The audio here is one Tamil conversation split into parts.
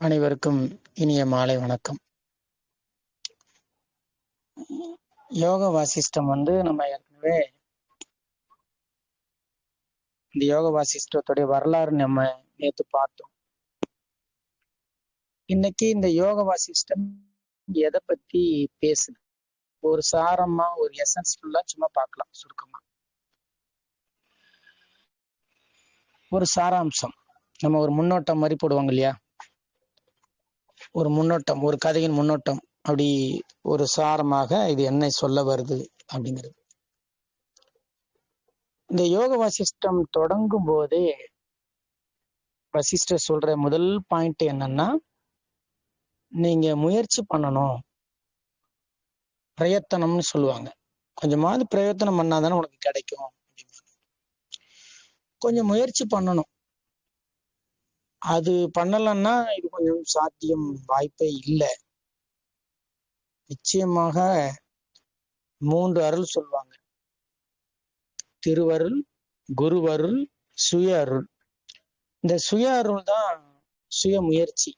அனைவருக்கும் இனிய மாலை வணக்கம். யோக வாசிஷ்டம் நம்ம ஏற்கனவே இந்த யோக வாசிஷ்டத்துடைய வரலாறு நம்ம நேற்று பார்த்தோம். இன்னைக்கு இந்த யோக வாசிஷ்டம் எதை பத்தி பேசுது, ஒரு சாரமா ஒரு எசன்ஸ் ஃபுல்லா சும்மா பார்க்கலாம். சுருக்கமா ஒரு சாராம்சம், நம்ம ஒரு முன்னோட்டம் மாதிரி போடுவாங்க இல்லையா, ஒரு முன்னோட்டம், ஒரு கதையின் முன்னோட்டம், அப்படி ஒரு சாரமாக இது என்ன சொல்ல வருது அப்படிங்கிறது. இந்த யோக வாசிஷ்டம் தொடங்கும் போதே வசிஷ்டர் சொல்ற முதல் பாயிண்ட் என்னன்னா, நீங்க முயற்சி பண்ணணும், பிரயத்தனம்னு சொல்லுவாங்க. கொஞ்சமாவது பிரயத்தனம் பண்ணாதானே உனக்கு கிடைக்கும். கொஞ்சம் முயற்சி பண்ணணும். அது பண்ணலன்னா இது கொஞ்சம் சாத்தியம் வாய்ப்பே இல்லை. நிச்சயமாக 3 அருள் சொல்லுவாங்க: திருவருள், குருவருள், சுய அருள். இந்த சுய அருள் தான் சுய முயற்சி.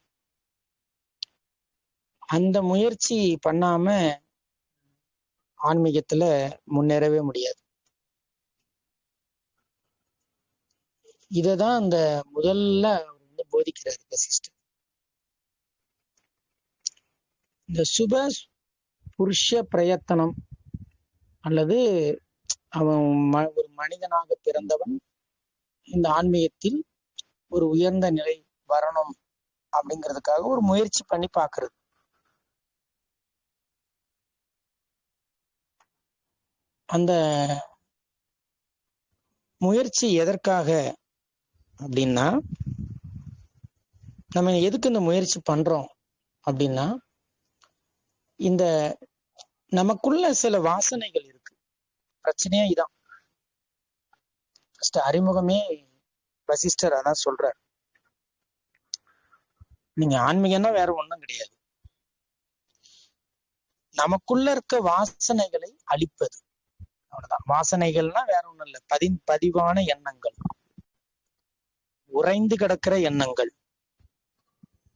அந்த முயற்சி பண்ணாம ஆன்மீகத்துல முன்னேறவே முடியாது. இததான் அந்த முதல்ல போதிக்கிறார் வசிஷ்டர். இந்த சுப புருஷ பிரயத்தனம், அல்லது அவன் ஒரு மனிதனாக பிறந்தவன் இந்த ஆன்மீகத்தில் ஒரு உயர்ந்த நிலை வரணும் அப்படிங்கிறதுக்காக ஒரு முயற்சி பண்ணி பார்க்கறது. அந்த முயற்சி எதற்காக அப்படின்னா, நம்ம எதுக்கு இந்த முயற்சி பண்றோம் அப்படின்னா, இந்த நமக்குள்ள சில வாசனைகள் இருக்கு. பிரச்சனையே இதான். அறிமுகமே வசிஷ்டர் அதான் சொல்றார். நீங்க ஆன்மீகம்னா வேற ஒண்ணும் கிடையாது, நமக்குள்ள இருக்க வாசனைகளை அழிப்பது. அவ்வளவுதான். வாசனைகள்னா வேற ஒண்ணும் இல்லை, பதிவான எண்ணங்கள், உறைந்து கிடக்கிற எண்ணங்கள்,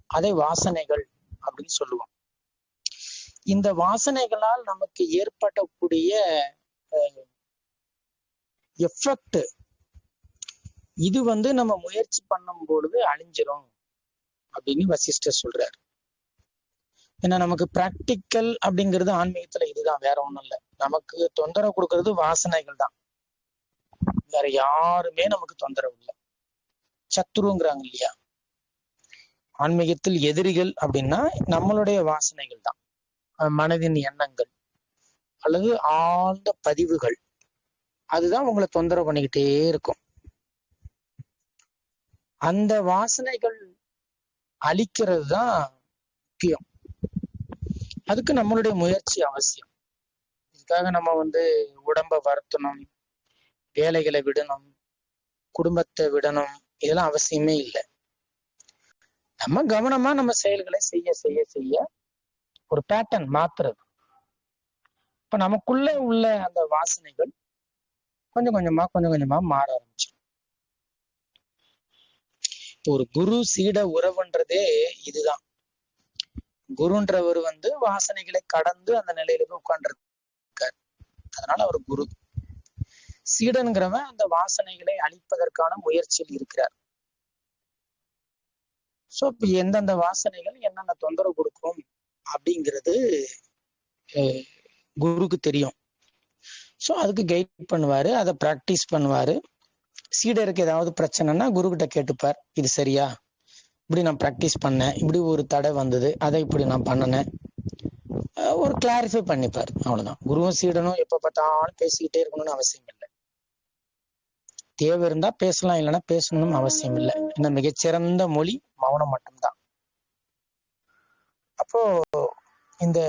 அதை வாசனைகள் அப்படின்னு சொல்லுவோம். இந்த வாசனைகளால் நமக்கு ஏற்படக்கூடிய எஃபெக்ட், இது நம்ம முயற்சி பண்ணும் பொழுது அழிஞ்சிரும் அப்படின்னு வசிஷ்டர் சொல்றாரு. ஏன்னா நமக்கு பிராக்டிக்கல் அப்படிங்கிறது ஆன்மீகத்துல இதுதான், வேற ஒண்ணும் இல்லை. நமக்கு தொந்தரவு கொடுக்கறது வாசனைகள் தான், வேற யாருமே நமக்கு தொந்தரவு இல்லை. சத்துருங்கிறாங்க இல்லையா, ஆன்மீகத்தில் எதிரிகள் அப்படின்னா நம்மளுடைய வாசனைகள் தான், மனதின் எண்ணங்கள் அல்லது ஆழ்ந்த பதிவுகள். அதுதான் உங்களை தொந்தரவு பண்ணிக்கிட்டே இருக்கும். அந்த வாசனைகள் அழிக்கிறது தான் முக்கியம். அதுக்கு நம்மளுடைய முயற்சி அவசியம். இதுக்காக நம்ம உடம்ப வருத்தணும், வேலைகளை விடணும், குடும்பத்தை விடணும், இதெல்லாம் அவசியமே இல்லை. நம்ம கவனமா நம்ம செயல்களை செய்ய செய்ய செய்ய ஒரு பேட்டர்ன் மாத்துறது. இப்ப நமக்குள்ள உள்ள அந்த வாசனைகள் கொஞ்சம் கொஞ்சமா மாற ஆரம்பிச்சு. இப்போ ஒரு குரு சீட உறவுன்றதே இதுதான். குருன்றவர் வாசனைகளை கடந்து அந்த நிலையில போய் உட்கார்ந்துருக்கார், அதனால அவர் குரு. சீடன்கிறவன் அந்த வாசனைகளை அழிப்பதற்கான முயற்சியில் இருக்கிறார். சோ இப்ப எந்தெந்த வாசனைகள் என்னென்ன தொந்தரவு கொடுக்கும் அப்படிங்கிறது குருக்கு தெரியும். ஸோ அதுக்கு கைட் பண்ணுவாரு, அதை ப்ராக்டிஸ் பண்ணுவாரு. சீடருக்கு ஏதாவது பிரச்சனைனா குரு கிட்ட கேட்டுப்பார், இது சரியா, இப்படி நான் ப்ராக்டிஸ் பண்ணேன், இப்படி ஒரு தடை வந்தது, அதை இப்படி நான் பண்ணினேன், ஒரு கிளாரிஃபை பண்ணிப்பார். அவ்வளவுதான். குருவும் சீடனும் எப்ப பார்த்தாலும் பேசிக்கிட்டே இருக்கணும்னு அவசியம் இல்லை. தேவை இருந்தா பேசலாம், இல்லைன்னா பேசணும்னு அவசியம் இல்லை. ஏன்னா மிகச்சிறந்த மொழி மௌனம் மட்டும்தான். அப்போ இந்த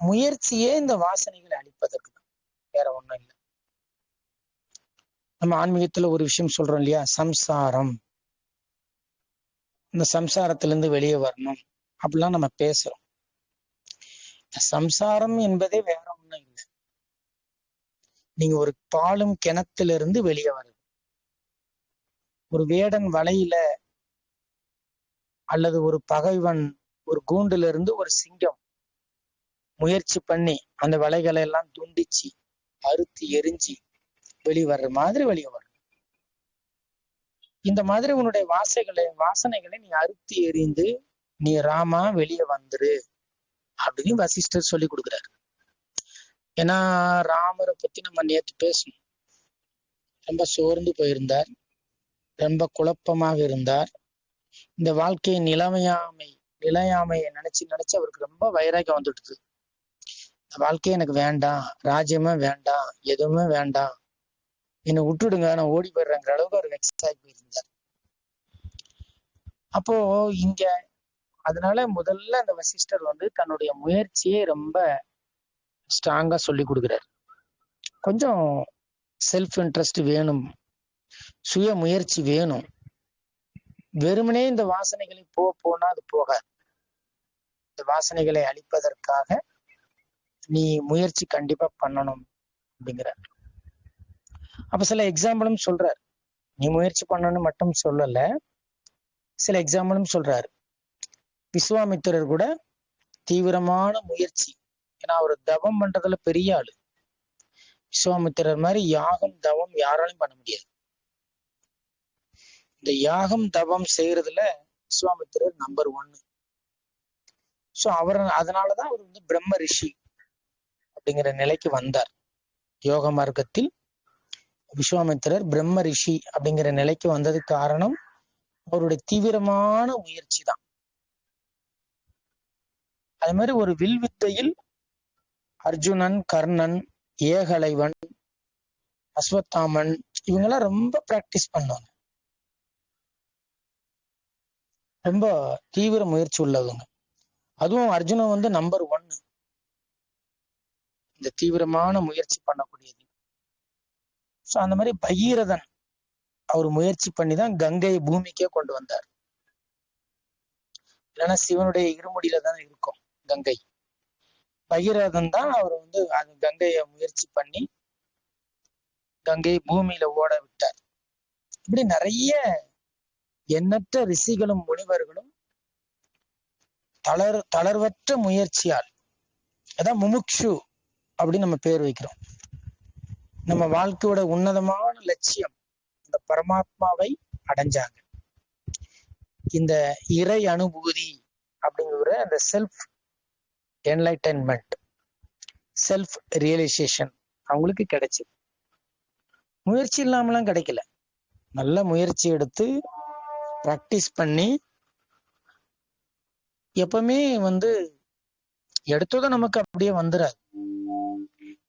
முயற்சியே இந்த வாசனைகளை அழிப்பதற்கு தான், வேற ஒண்ணும் இல்லை. நம்ம ஆன்மீகத்துல ஒரு விஷயம் சொல்றோம் இல்லையா, சம்சாரம். இந்த சம்சாரத்திலிருந்து வெளியே வரணும் அப்படிலாம் நம்ம பேசுறோம். சம்சாரம் என்பதே வேற ஒண்ணும் இல்லை. நீங்க ஒரு பாலும் கிணத்திலிருந்து வெளியே வருது, ஒரு வேடன் வலையில அல்லது ஒரு பகைவன் ஒரு கூண்டுல இருந்து ஒரு சிங்கம் முயற்சி பண்ணி அந்த வலைகளை எல்லாம் துண்டிச்சு அறுத்து எரிஞ்சு வெளிவர்ற மாதிரி வெளியே வரும். இந்த மாதிரி உன்னுடைய வாசனைகளை நீ அறுத்து எறிந்து நீ ராமா வெளியே வந்துரு அப்படின்னு வசிஷ்டர் சொல்லி கொடுக்குறாரு. ஏன்னா ராமரை பத்தி நம்ம நேற்று பேசணும். ரொம்ப சோர்ந்து போயிருந்தார், ரொம்ப குழப்பமாக இருந்தார். இந்த வாழ்க்கையின் நிலையாமையை நினைச்சு அவருக்கு ரொம்ப வைராக்கியம் வந்துடுது. இந்த வாழ்க்கையே எனக்கு வேண்டாம், ராஜ்யமே வேண்டாம், எதுவுமே வேண்டாம், என்னை விட்டுடுங்க, நான் ஓடி போயிடுறேங்கிற அளவுக்கு அவர் வெக்ஸ் ஆகி போயிருந்தார். அப்போ இங்க அதனால முதல்ல அந்த வசிஷ்டர் தன்னுடைய முயற்சியை ரொம்ப ஸ்ட்ராங்கா சொல்லி கொடுக்குறாரு. கொஞ்சம் செல்ஃப் இன்ட்ரெஸ்ட் வேணும், சுய முயற்சி வேணும். வெறுமனே இந்த வாசனைகளை போனா அது போகாது. இந்த வாசனைகளை அழிப்பதற்காக நீ முயற்சி கண்டிப்பா பண்ணணும் அப்படிங்கிறார். அப்ப சில எக்ஸாம்பிளும் சொல்றாரு. நீ முயற்சி பண்ணணும்னு மட்டும் சொல்லல, சில எக்ஸாம்பிளும் சொல்றாரு. விஸ்வாமித்திரர் கூட தீவிரமான முயற்சி, ஏன்னா அவர் தவம் பண்றதுல பெரிய ஆளு. விஸ்வாமித்திரர் மாதிரி யாகம் தவம் யாராலையும் பண்ண முடியாது. இந்த யாகம் தவம் செய்யறதுல விஸ்வாமித்திரர் நம்பர் 1. ஸோ அதனாலதான் அவர் பிரம்ம ரிஷி அப்படிங்கிற நிலைக்கு வந்தார். யோக மார்க்கத்தில் விஸ்வாமித்திரர் பிரம்ம ரிஷி அப்படிங்கிற நிலைக்கு வந்ததுக்கு காரணம் அவருடைய தீவிரமான முயற்சி தான். அதே மாதிரி ஒரு வில்வித்தையில் அர்ஜுனன், கர்ணன், ஏகலைவன், அஸ்வத்தாமன் இவங்கெல்லாம் ரொம்ப பிராக்டிஸ் பண்ணுவாங்க, ரொம்ப தீவிர முயற்சி உள்ளவங்க. அதுவும் அர்ஜுனன் நம்பர் 1 இந்த தீவிரமான முயற்சி பண்ணக்கூடியது. ஸோ அந்த மாதிரி பகீரதன் அவர் முயற்சி பண்ணி தான் கங்கையை பூமிக்கே கொண்டு வந்தார். இல்லைன்னா சிவனுடைய இருமுடியில தான் இருக்கும் கங்கை. பகீரதன் தான் அவர் கங்கையை முயற்சி பண்ணி கங்கையை பூமியில ஓட விட்டார். இப்படி நிறைய எண்ணற்ற ரிஷிகளும் முனிவர்களும் தளர்வற்ற முயற்சியால், அதான் முமுக்ஷு அப்படின்னு நம்ம பேர் வைக்கிறோம். நம்ம வாழ்க்கையோட உன்னதமான லட்சியம் இந்த பரமாத்மாவை அடைஞ்சாங்க. இந்த இறை அனுபூதி அப்படிங்கிற அந்த செல்ஃப் என்லைட்டன்மெண்ட், செல்ஃப் ரியலைசேஷன் அவங்களுக்கு கிடைச்சது. முயற்சி இல்லாமலாம் கிடைக்கல. நல்ல முயற்சி எடுத்து பிராக்டிஸ் பண்ணி எப்பவுமே எடுத்ததும் நமக்கு அப்படியே வந்துடாது.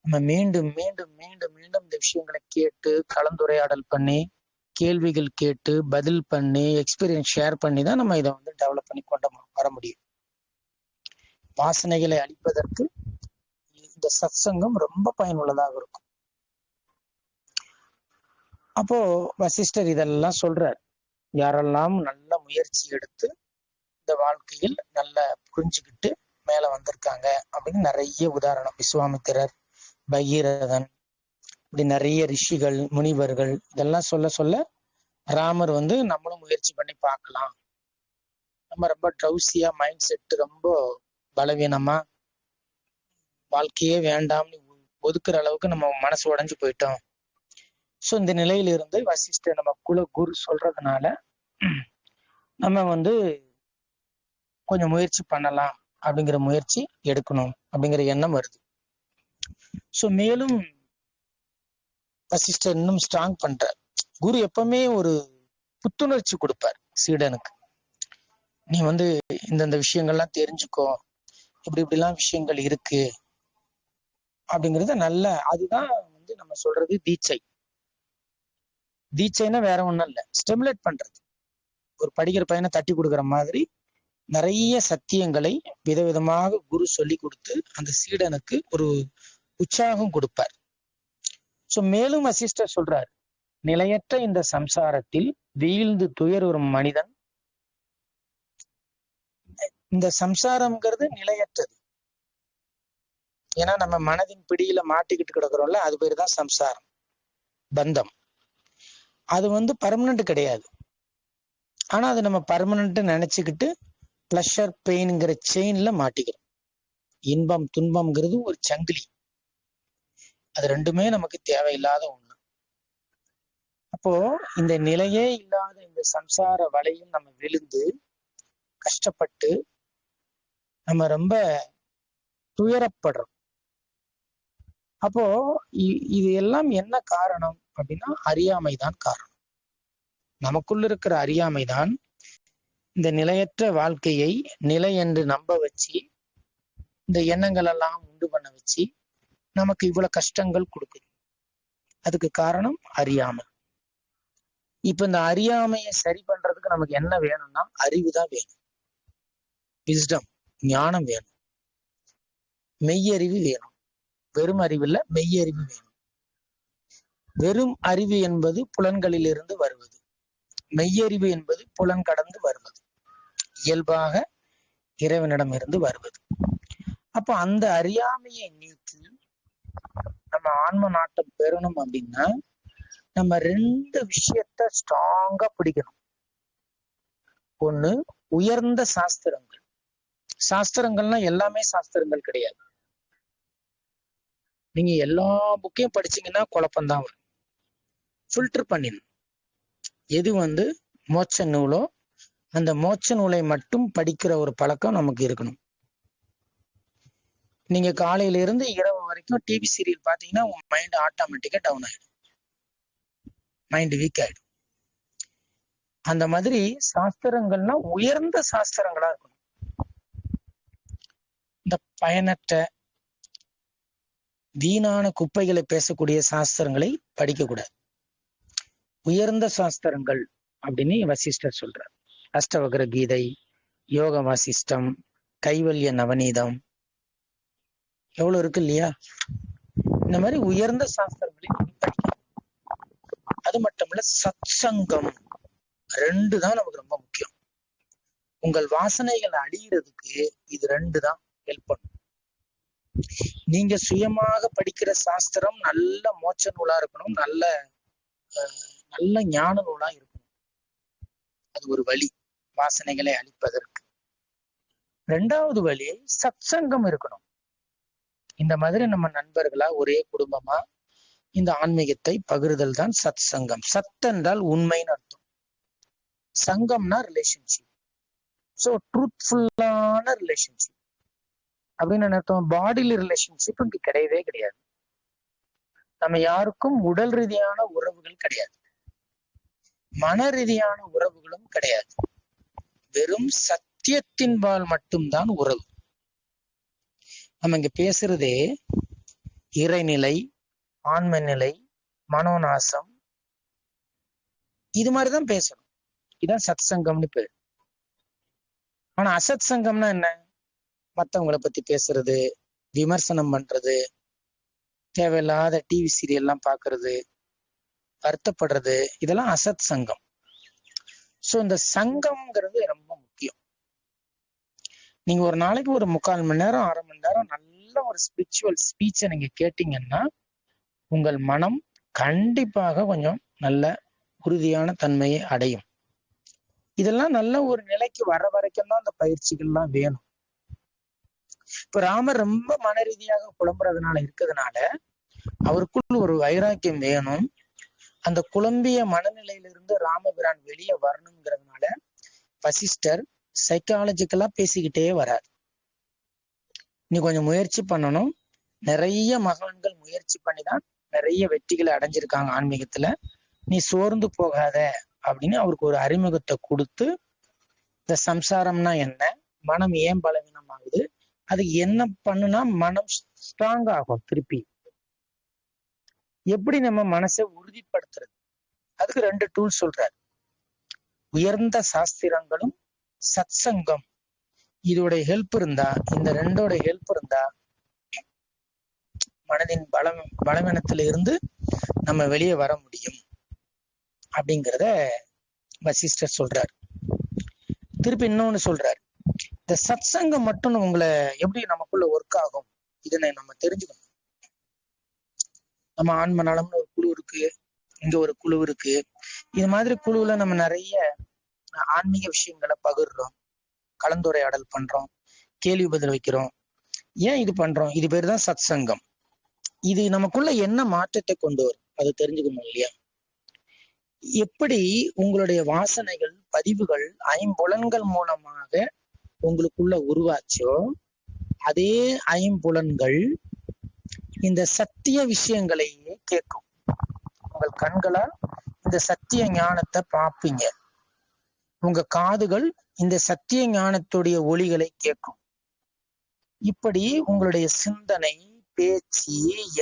நம்ம மீண்டும் மீண்டும் மீண்டும் மீண்டும் இந்த விஷயங்களை கேட்டு கலந்துரையாடல் பண்ணி கேள்விகள் கேட்டு பதில் பண்ணி எக்ஸ்பீரியன்ஸ் ஷேர் பண்ணி தான் நம்ம இதை டெவலப் பண்ணி கொண்டு வர முடியும். வாசனைகளை அழிப்பதற்கு இந்த சத்சங்கம் ரொம்ப பயனுள்ளதாக இருக்கும். அப்போ வசிஷ்டர் இதெல்லாம் சொல்றார். யாரெல்லாம் நல்ல முயற்சி எடுத்து இந்த வாழ்க்கையில் நல்ல புரிஞ்சுக்கிட்டு மேல வந்திருக்காங்க அப்படின்னு நிறைய உதாரணம். விஸ்வாமித்திரர், பகீரதன், இப்படி நிறைய ரிஷிகள், முனிவர்கள் இதெல்லாம் சொல்ல சொல்ல ராமர் நம்மளும் முயற்சி பண்ணி பார்க்கலாம். நம்ம ரொம்ப ட்ரௌசியா, மைண்ட் செட் ரொம்ப பலவீனமா, வாழ்க்கையே வேண்டாம்னு ஒதுக்குற அளவுக்கு நம்ம மனசு உடைஞ்சு போயிட்டோம். ஸோ இந்த நிலையிலிருந்து வசிஷ்டர் நம்ம குரு சொல்றதுனால நம்ம கொஞ்சம் முயற்சி பண்ணலாம், அப்படிங்கிற முயற்சி எடுக்கணும் அப்படிங்கிற எண்ணம் வருது. ஸோ மேலும் வசிஷ்டர் இன்னும் ஸ்ட்ராங் பண்றார். குரு எப்பவுமே ஒரு புத்துணர்ச்சி கொடுப்பார் சீடனுக்கு. நீ இந்தந்த விஷயங்கள்லாம் தெரிஞ்சுக்கோ, இப்படிலாம் விஷயங்கள் இருக்கு அப்படிங்கிறத நல்ல, அதுதான் நம்ம சொல்றது தீட்சை. தீட்சைன்னா வேற ஒண்ணும் இல்லை, ஸ்டிமுலேட் பண்றது. ஒரு படிக்கிற பையனை தட்டி கொடுக்குற மாதிரி நிறைய சத்தியங்களை விதவிதமாக குரு சொல்லி கொடுத்து அந்த சீடனுக்கு ஒரு உற்சாகம் கொடுப்பார். சோ மேலும் வசிஷ்டர் சொல்றார், நிலையற்ற இந்த சம்சாரத்தில் வீழ்ந்து துயர் ஒரு மனிதன், இந்த சம்சாரம்ங்கிறது நிலையற்றது. ஏன்னா நம்ம மனதின் பிடியில மாட்டிக்கிட்டு கிடக்குறோம்ல, அது பேரு தான் சம்சாரம், பந்தம். அது பர்மனன்ட் கிடையாது. ஆனா அது நம்ம பர்மனன்ட் நினைச்சுக்கிட்டு பிளஷர் பெயின்ங்கிற செயின்ல மாட்டிக்கிறோம். இன்பம் துன்பம்ங்கிறது ஒரு சங்கிலி, அது ரெண்டுமே நமக்கு தேவையில்லாத ஒண்ணு. அப்போ இந்த நிலையே இல்லாத இந்த சம்சார வலையில் நம்ம விழுந்து கஷ்டப்பட்டு நம்ம ரொம்ப துயரப்படுறோம். அப்போ இது எல்லாம் என்ன காரணம் அப்படின்னா அறியாமைதான் காரணம். நமக்குள்ள இருக்கிற அறியாமைதான் இந்த நிலையற்ற வாழ்க்கையை நிலை என்று நம்ப வச்சு இந்த எண்ணங்கள் எல்லாம் உண்டு பண்ண வச்சு நமக்கு இவ்வளவு கஷ்டங்கள் கொடுக்குது. அதுக்கு காரணம் அறியாமை. இப்ப இந்த அறியாமையை சரி பண்றதுக்கு நமக்கு என்ன வேணும்னா அறிவு தான் வேணும், விஸ்டம், ஞானம் வேணும், மெய்யறிவு வேணும். வெறும் அறிவு இல்ல, மெய்யறிவு வேணும். வெறும் அறிவு என்பது புலன்களில் இருந்து வருவது, மெய்யறிவு என்பது புலன் கடந்து வருவது, இயல்பாக இறைவனிடம் இருந்து வருவது. அப்ப அந்த அறியாமையை நீக்கி நம்ம ஆன்ம நாட்டம் பெறணும் அப்படின்னா நம்ம ரெண்டு விஷயத்த ஸ்ட்ராங்கா பிடிக்கணும். ஒண்ணு உயர்ந்த சாஸ்திரங்கள். சாஸ்திரங்கள்னா எல்லாமே சாஸ்திரங்கள் கிடையாது. நீங்க எல்லா புக்கையும் படிச்சீங்கன்னா குழப்பம்தான் வரும். ஃபில்டர் பண்ணிடணும். எது மோட்ச நூலோ அந்த மோட்ச நூலை மட்டும் படிக்கிற ஒரு பழக்கம் நமக்கு இருக்கணும். நீங்க காலையில இருந்து இரவு வரைக்கும் டிவி சீரியல் பாத்தீங்கன்னா உங்க மைண்ட் ஆட்டோமேட்டிக்கா டவுன் ஆயிடும், மைண்ட் வீக் ஆயிடும். அந்த மாதிரி சாஸ்திரங்கள்னா உயர்ந்த சாஸ்திரங்களா இருக்கணும். இந்த பயனற்ற வீணான குப்பைகளை பேசக்கூடிய சாஸ்திரங்களை படிக்க கூடாது. உயர்ந்த சாஸ்திரங்கள் அப்படின்னு வசிஷ்டர் சொல்றார். அஷ்டவக்ர கீதை, யோக வாசிஷ்டம், கைவல்ய நவநீதம், எவ்வளவு இருக்கு இல்லையா? இந்த மாதிரி உயர்ந்த சாஸ்திரங்களை படிக்கணும். அது மட்டும் இல்ல, சத் சங்கம் ரெண்டு தான் நமக்கு ரொம்ப முக்கியம். உங்கள் வாசனைகளை அழிகிறதுக்கு இது ரெண்டு தான் ஹெல்ப் பண்ணும். நீங்க சுயமாக படிக்கிற சாஸ்திரம் நல்ல மோட்ச நூலா இருக்கணும், நல்ல ஞான நூலா இருக்கணும். அது ஒரு வழி வாசனைகளை அழிப்பதற்கு. ரெண்டாவது வழி சத் சங்கம் இருக்கணும். இந்த மாதிரி நம்ம நண்பர்களா ஒரே குடும்பமா இந்த ஆன்மீகத்தை பகிர்தல் தான் சத் சங்கம். சத் என்றால் உண்மைன்னு அர்த்தம், சங்கம்னா ரிலேஷன்ஷிப். ஸோ ட்ரூத்ஃபுல்லான ரிலேஷன்ஷிப் அப்படின்னு அர்த்தம். பாடிலி ரிலேஷன்ஷிப் இங்க கிடையவே கிடையாது. நம்ம யாருக்கும் உடல் ரீதியான உறவுகள் கிடையாது, மன ரீதியான உறவுகளும் கிடையாது. வெறும் சத்தியத்தின்பால் மட்டும்தான் உறவு. நம்ம இங்க பேசுறதே இறைநிலை, ஆன்ம நிலை, மனோநாசம், இது மாதிரிதான் பேசணும். இதுதான் சத் சங்கம்னு பேரு. ஆனா அசத் சங்கம்னா என்ன? மற்றவங்களை பத்தி பேசுறது, விமர்சனம் பண்றது, தேவையில்லாத டிவி சீரியல்லாம் பாக்குறது, வருத்தப்படுறது, இதெல்லாம் அசத் சங்கம். ஸோ இந்த சங்கம்ங்கிறது ரொம்ப முக்கியம். நீங்க ஒரு நாளைக்கு ஒரு 3/4 மணி நேரம் 1/2 மணி நேரம் நல்ல ஒரு ஸ்பிரிச்சுவல் ஸ்பீச்சை நீங்க கேட்டீங்கன்னா உங்கள் மனம் கண்டிப்பாக கொஞ்சம் நல்ல உறுதியான தன்மையை அடையும். இதெல்லாம் நல்ல ஒரு நிலைக்கு வர வரைக்கும் தான் அந்த பயிற்சிகள்லாம் வேணும். இப்ப ராமர் ரொம்ப மன ரீதியாக புலம்புறதுனால இருக்கிறதுனால அவருக்குள் ஒரு வைராக்கியம் வேணும். அந்த குழம்பிய மனநிலையிலிருந்து ராமபிரான் வெளியே வரணுங்கிறதுனால வசிஷ்டர் சைக்காலஜிக்கலா பேசிக்கிட்டே வரார். நீ கொஞ்சம் முயற்சி பண்ணணும். நிறைய மகான்கள் முயற்சி பண்ணிதான் நிறைய வெற்றிகளை அடைஞ்சிருக்காங்க ஆன்மீகத்துல. நீ சோர்ந்து போகாத அப்படின்னு அவருக்கு ஒரு அறிமுகத்தை கொடுத்து, இந்த சம்சாரம்னா என்ன, மனம் ஏன் பலவீனம் ஆகுது, அது என்ன பண்ணுனா மனம் ஸ்ட்ராங் ஆகும், திருப்பி எப்படி நம்ம மனசை உறுதிப்படுத்துறது, அதுக்கு 2 டூல் சொல்றாரு. உயர்ந்த சாஸ்திரங்களும் சத் சங்கம். இதோட ஹெல்ப் இருந்தா, இந்த ரெண்டோட ஹெல்ப் இருந்தா மனதின் பலவீனத்தில இருந்து நம்ம வெளியே வர முடியும் அப்படிங்கிறத வசிஷ்டர் சொல்றாரு. திருப்பி இன்னொன்னு சொல்றாரு, இந்த சத் சங்கம் மட்டும் உங்களை எப்படி நமக்குள்ள ஒர்க் ஆகும் இதனை நம்ம தெரிஞ்சுக்கணும். நம்ம ஆன்ம நலம்னு ஒரு குழு இருக்கு, இங்க ஒரு குழு இருக்கு. இது மாதிரி குழுவுல நம்ம நிறைய ஆன்மீக விஷயங்களை பகிர்றோம், கலந்துரையாடல் பண்றோம், கேள்வி பதில் வைக்கிறோம். ஏன் இது பண்றோம்? இது பேர் தான் சத் சங்கம். இது நமக்குள்ள என்ன மாற்றத்தை கொண்டு வரும் அதை தெரிஞ்சுக்கணும் இல்லையா? எப்படி உங்களுடைய வாசனைகள், பதிவுகள், ஐம்புலன்கள் மூலமாக உங்களுக்குள்ள உருவாச்சோ, அதே ஐம்புலன்கள் இந்த சத்திய விஷயங்களையே கேட்கும். உங்கள் கண்களால் இந்த சத்திய ஞானத்தை பார்ப்பீங்க, உங்க காதுகள் இந்த சத்திய ஞானத்துடைய ஒலிகளை கேட்கும். இப்படி உங்களுடைய சிந்தனை, பேச்சு,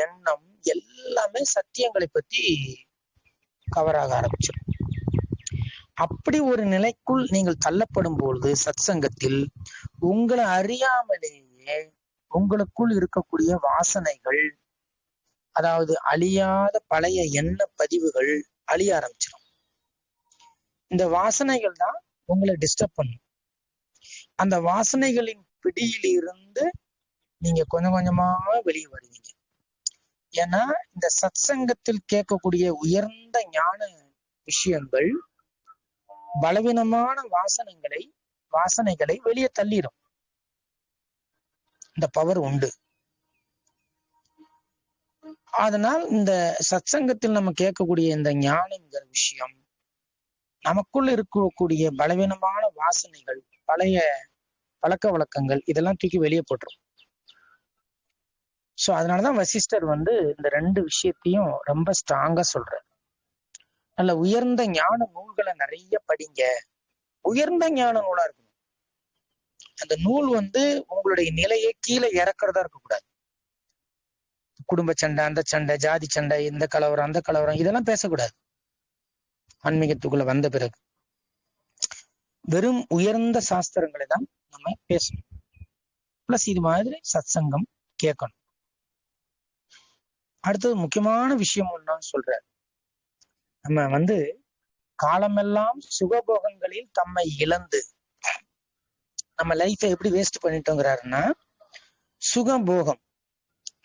எண்ணம் எல்லாமே சத்தியங்களை பத்தி கவர் ஆக ஆரம்பிச்சிடும். அப்படி ஒரு நிலைக்குள் நீங்கள் தள்ளப்படும் பொழுது சத் சங்கத்தில் உங்களை அறியாமலேயே உங்களுக்குள் இருக்கக்கூடிய வாசனைகள், அதாவது அழியாத பழைய எண்ண பதிவுகள் அழிய ஆரம்பிச்சிடும். இந்த வாசனைகள் தான் உங்களை டிஸ்டர்ப் பண்ணும். அந்த வாசனைகளின் பிடியிலிருந்து நீங்க கொஞ்சம் கொஞ்சமா வெளியே வருவீங்க. ஏன்னா இந்த சத் சங்கத்தில் கேட்கக்கூடிய உயர்ந்த ஞான விஷயங்கள் பலவீனமான வாசனைகளை வெளியே தள்ளிடும். இந்த பவர் உண்டு. அதனால் இந்த சத் சங்கத்தில் நம்ம கேட்கக்கூடிய இந்த ஞானங்கிற விஷயம் நமக்குள்ள இருக்கக்கூடிய பலவீனமான வாசனைகள், பழைய பழக்க வழக்கங்கள் இதெல்லாம் தூக்கி வெளியே போட்டுரும். சோ அதனாலதான் வசிஷ்டர் இந்த ரெண்டு விஷயத்தையும் ரொம்ப ஸ்ட்ராங்கா சொல்றாரு. நல்ல உயர்ந்த ஞான நூல்களை நிறைய படிங்க. உயர்ந்த ஞான நூலா இருக்கணும். அந்த நூல் உங்களுடைய நிலையை கீழே இறக்குறதா இருக்கக்கூடாது. குடும்ப சண்டை, அந்த சண்டை, ஜாதி சண்டை, இந்த கலவரம், அந்த கலவரம் இதெல்லாம் பேசக்கூடாது. ஆன்மீகத்துக்குள்ள வந்த பிறகு வெறும் உயர்ந்த சாஸ்திரங்களை தான் நம்ம பேசணும். பிளஸ் இது மாதிரி சத் சங்கம் கேட்கணும். அடுத்தது முக்கியமான விஷயம் ஒன்னு சொல்றாரு. நம்ம காலமெல்லாம் சுகபோகங்களில் தம்மை இழந்து நம்ம லைஃபை எப்படி வேஸ்ட் பண்ணிட்டோங்கிறாருன்னா, சுகபோகம்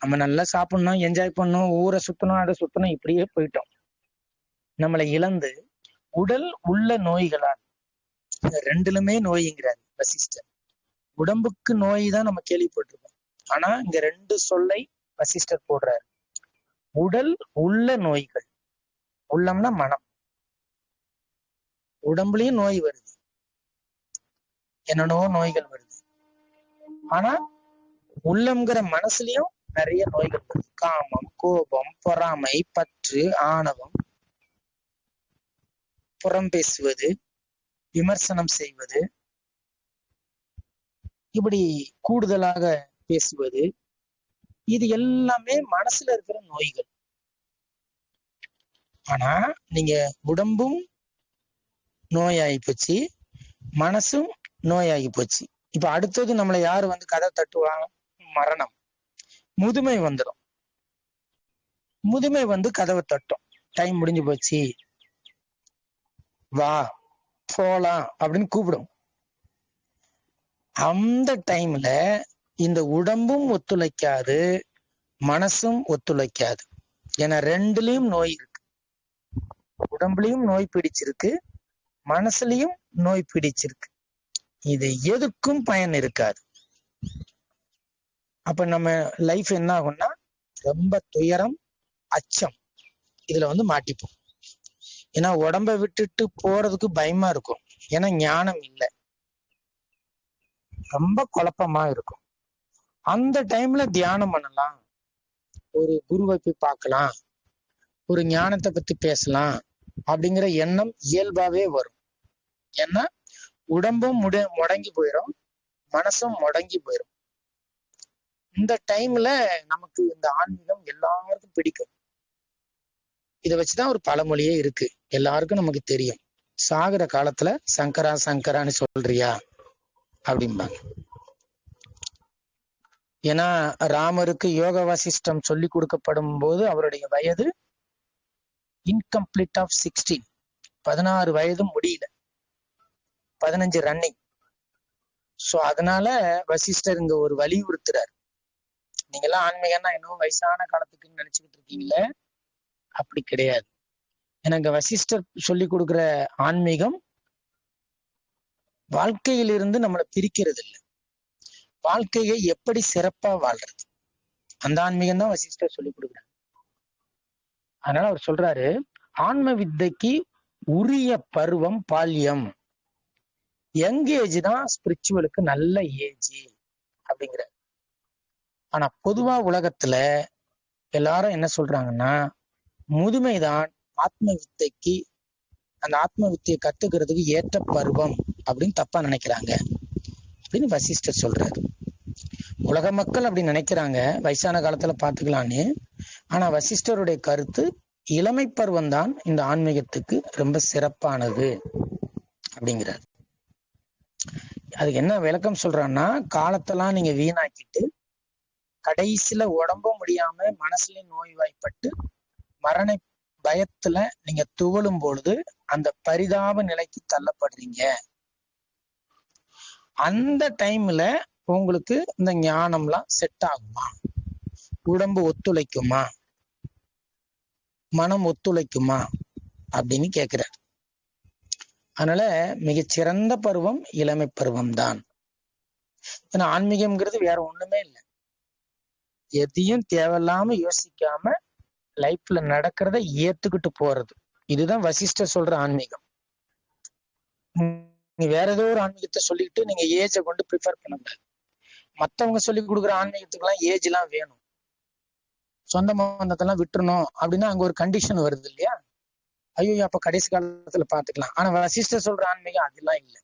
நம்ம நல்லா சாப்பிடணும், என்ஜாய் பண்ணணும், ஊரை சுத்தணும், அதை சுத்தணும், இப்படியே போயிட்டோம். நம்மளை இழந்து உடல் உள்ள நோய்களால், ரெண்டுலுமே நோய்ங்கிறாரு வசிஷ்டர். உடம்புக்கு நோய் தான் நம்ம கேள்விப்பட்டிருக்கோம். ஆனா இங்க ரெண்டு சொல்லை வசிஷ்டர் போடுறாரு. உடல் உள்ள நோய்கள். உள்ளம்னா மனம். உடம்புலயும் நோய் வருது, என்னென்னவோ நோய்கள் வருது. ஆனா உள்ளம்ங்கிற மனசுலயும் நிறைய நோய்கள் வருது. காமம், கோபம், பொறாமை, பற்று, ஆணவம், புறம் பேசுவது, விமர்சனம் செய்வது, இப்படி கூடுதலாக பேசுவது, இது எல்லாமே மனசுல இருக்கிற நோய்கள். ஆனா நீங்க உடம்பும் நோயாகி போச்சு, மனசும் நோயாகி போச்சு. இப்ப அடுத்தது நம்மளை யாரு கதை தட்டுவாங்க? மரணம். முதுமை வந்துடும். முதுமை கதவை தட்டும். டைம் முடிஞ்சு போச்சு, வா போலாம் அப்படின்னு கூப்பிடும். அந்த டைம்ல இந்த உடம்பும் ஒத்துழைக்காது, மனசும் ஒத்துழைக்காது. ஏன்னா ரெண்டுலயும் நோய் இருக்கு. உடம்புலயும் நோய் பிடிச்சிருக்கு, மனசுலயும் நோய் பிடிச்சிருக்கு. இது எதுக்கும் பயன் இருக்காது. அப்ப நம்ம லைஃப் என்ன ஆகும்னா ரொம்ப துயரம், அச்சம் இதுல மாட்டிப்போம். ஏன்னா உடம்ப விட்டுட்டு போறதுக்கு பயமா இருக்கும். ஏன்னா ஞானம் இல்லை, ரொம்ப குழப்பமா இருக்கும். அந்த டைம்ல தியானம் பண்ணலாம், ஒரு குருவை போய் பார்க்கலாம், ஒரு ஞானத்தை பத்தி பேசலாம் அப்படிங்கிற எண்ணம் இயல்பாவே வரும். ஏன்னா உடம்பும் முடங்கி போயிடும், மனசும் முடங்கி போயிடும். இந்த டைம்ல நமக்கு இந்த ஆன்மீகம் எல்லாருக்கும் பிடிக்கும். இதை வச்சுதான் ஒரு பழமொழியே இருக்கு, எல்லாருக்கும் நமக்கு தெரியும். சாகுற காலத்துல சங்கரா சங்கரான்னு சொல்றியா அப்படிம்பாங்க. ஏன்னா ராமருக்கு யோக வாசிஷ்டம் சொல்லி கொடுக்கப்படும் போது அவருடைய வயது இன்கம்ப்ளீட் ஆஃப் 16, 16 வயது முடியல, 15 ரன்னிங். சோ அதனால வசிஷ்டர் இங்க ஒரு வலியுறுத்துறாரு. நீங்க எல்லாம் ஆன்மீகம்னா இன்னும் வயசான காலத்துக்குன்னு நினைச்சுக்கிட்டு இருக்கீங்களே, அப்படி கிடையாது. எனக்கு வசிஷ்டர் சொல்லி கொடுக்குற ஆன்மீகம் வாழ்க்கையிலிருந்து நம்மளை பிரிக்கிறது இல்லை. வாழ்க்கையை எப்படி சிறப்பா வாழ்றது, அந்த ஆன்மீகம் தான் வசிஷ்டர் சொல்லி கொடுக்குறாரு. அதனால அவர் சொல்றாரு, ஆன்ம வித்தைக்கு உரிய பருவம் பால்யம், யங் ஏஜ் தான் ஸ்பிரிச்சுவலுக்கு நல்ல ஏஜ் அப்படிங்கிற. ஆனா பொதுவா உலகத்துல எல்லாரும் என்ன சொல்றாங்கன்னா, முதுமைதான் ஆத்ம வித்தைக்கு, அந்த ஆத்ம வித்தையை கத்துக்கிறதுக்கு ஏற்ற பருவம் அப்படின்னு தப்பா நினைக்கிறாங்க அப்படின்னு வசிஷ்டர் சொல்றாரு. உலக மக்கள் அப்படி நினைக்கிறாங்க, வயசான காலத்துல பாத்துக்கலான்னு. ஆனா வசிஷ்டருடைய கருத்து, இளமை பருவம் தான் இந்த ஆன்மீகத்துக்கு ரொம்ப சிறப்பானது அப்படிங்கிறார். அதுக்கு என்ன விளக்கம் சொல்றான்னா, காலத்தெல்லாம் நீங்க வீணாக்கிட்டு கடைசியில உடம்பும் முடியாம மனசுலயும் நோய்வாய்ப்பட்டு மரண பயத்துல நீங்க துவளும் பொழுது அந்த பரிதாப நிலைக்கு தள்ளப்படுறீங்க. அந்த டைம்ல உங்களுக்கு இந்த ஞானம்லாம் செட் ஆகுமா, உடம்பு ஒத்துழைக்குமா, மனம் ஒத்துழைக்குமா அப்படின்னு கேட்கிறார். அதனால மிகச்சிறந்த பருவம் இளமை பருவம் தான். ஏன்னா ஆன்மீகம்ங்கிறது வேற ஒண்ணுமே இல்லை. எதையும் தேவையில்லாம யோசிக்காம லைஃப்ல நடக்கிறத ஏத்துக்கிட்டு போறது, இதுதான் வசிஷ்டர் சொல்ற ஆன்மீகம். நீங்க வேற ஏதோ ஒரு ஆன்மீகத்தை சொல்லிட்டு நீங்க ஏஜை கொண்டு ப்ரிஃபர் பண்ண முடியாது. மத்தவங்க சொல்லி கொடுக்குற ஆன்மீகத்துக்கு எல்லாம் ஏஜ் எல்லாம் வேணும், சொந்த பந்தத்தெல்லாம் விட்டுறணும் அப்படின்னா அங்க ஒரு கண்டிஷன் வருது இல்லையா. ஐயோ அப்ப கடைசி காலத்துல பாத்துக்கலாம். ஆனா வசிஷ்டர் சொல்ற ஆன்மீகம் அதெல்லாம் இல்லை.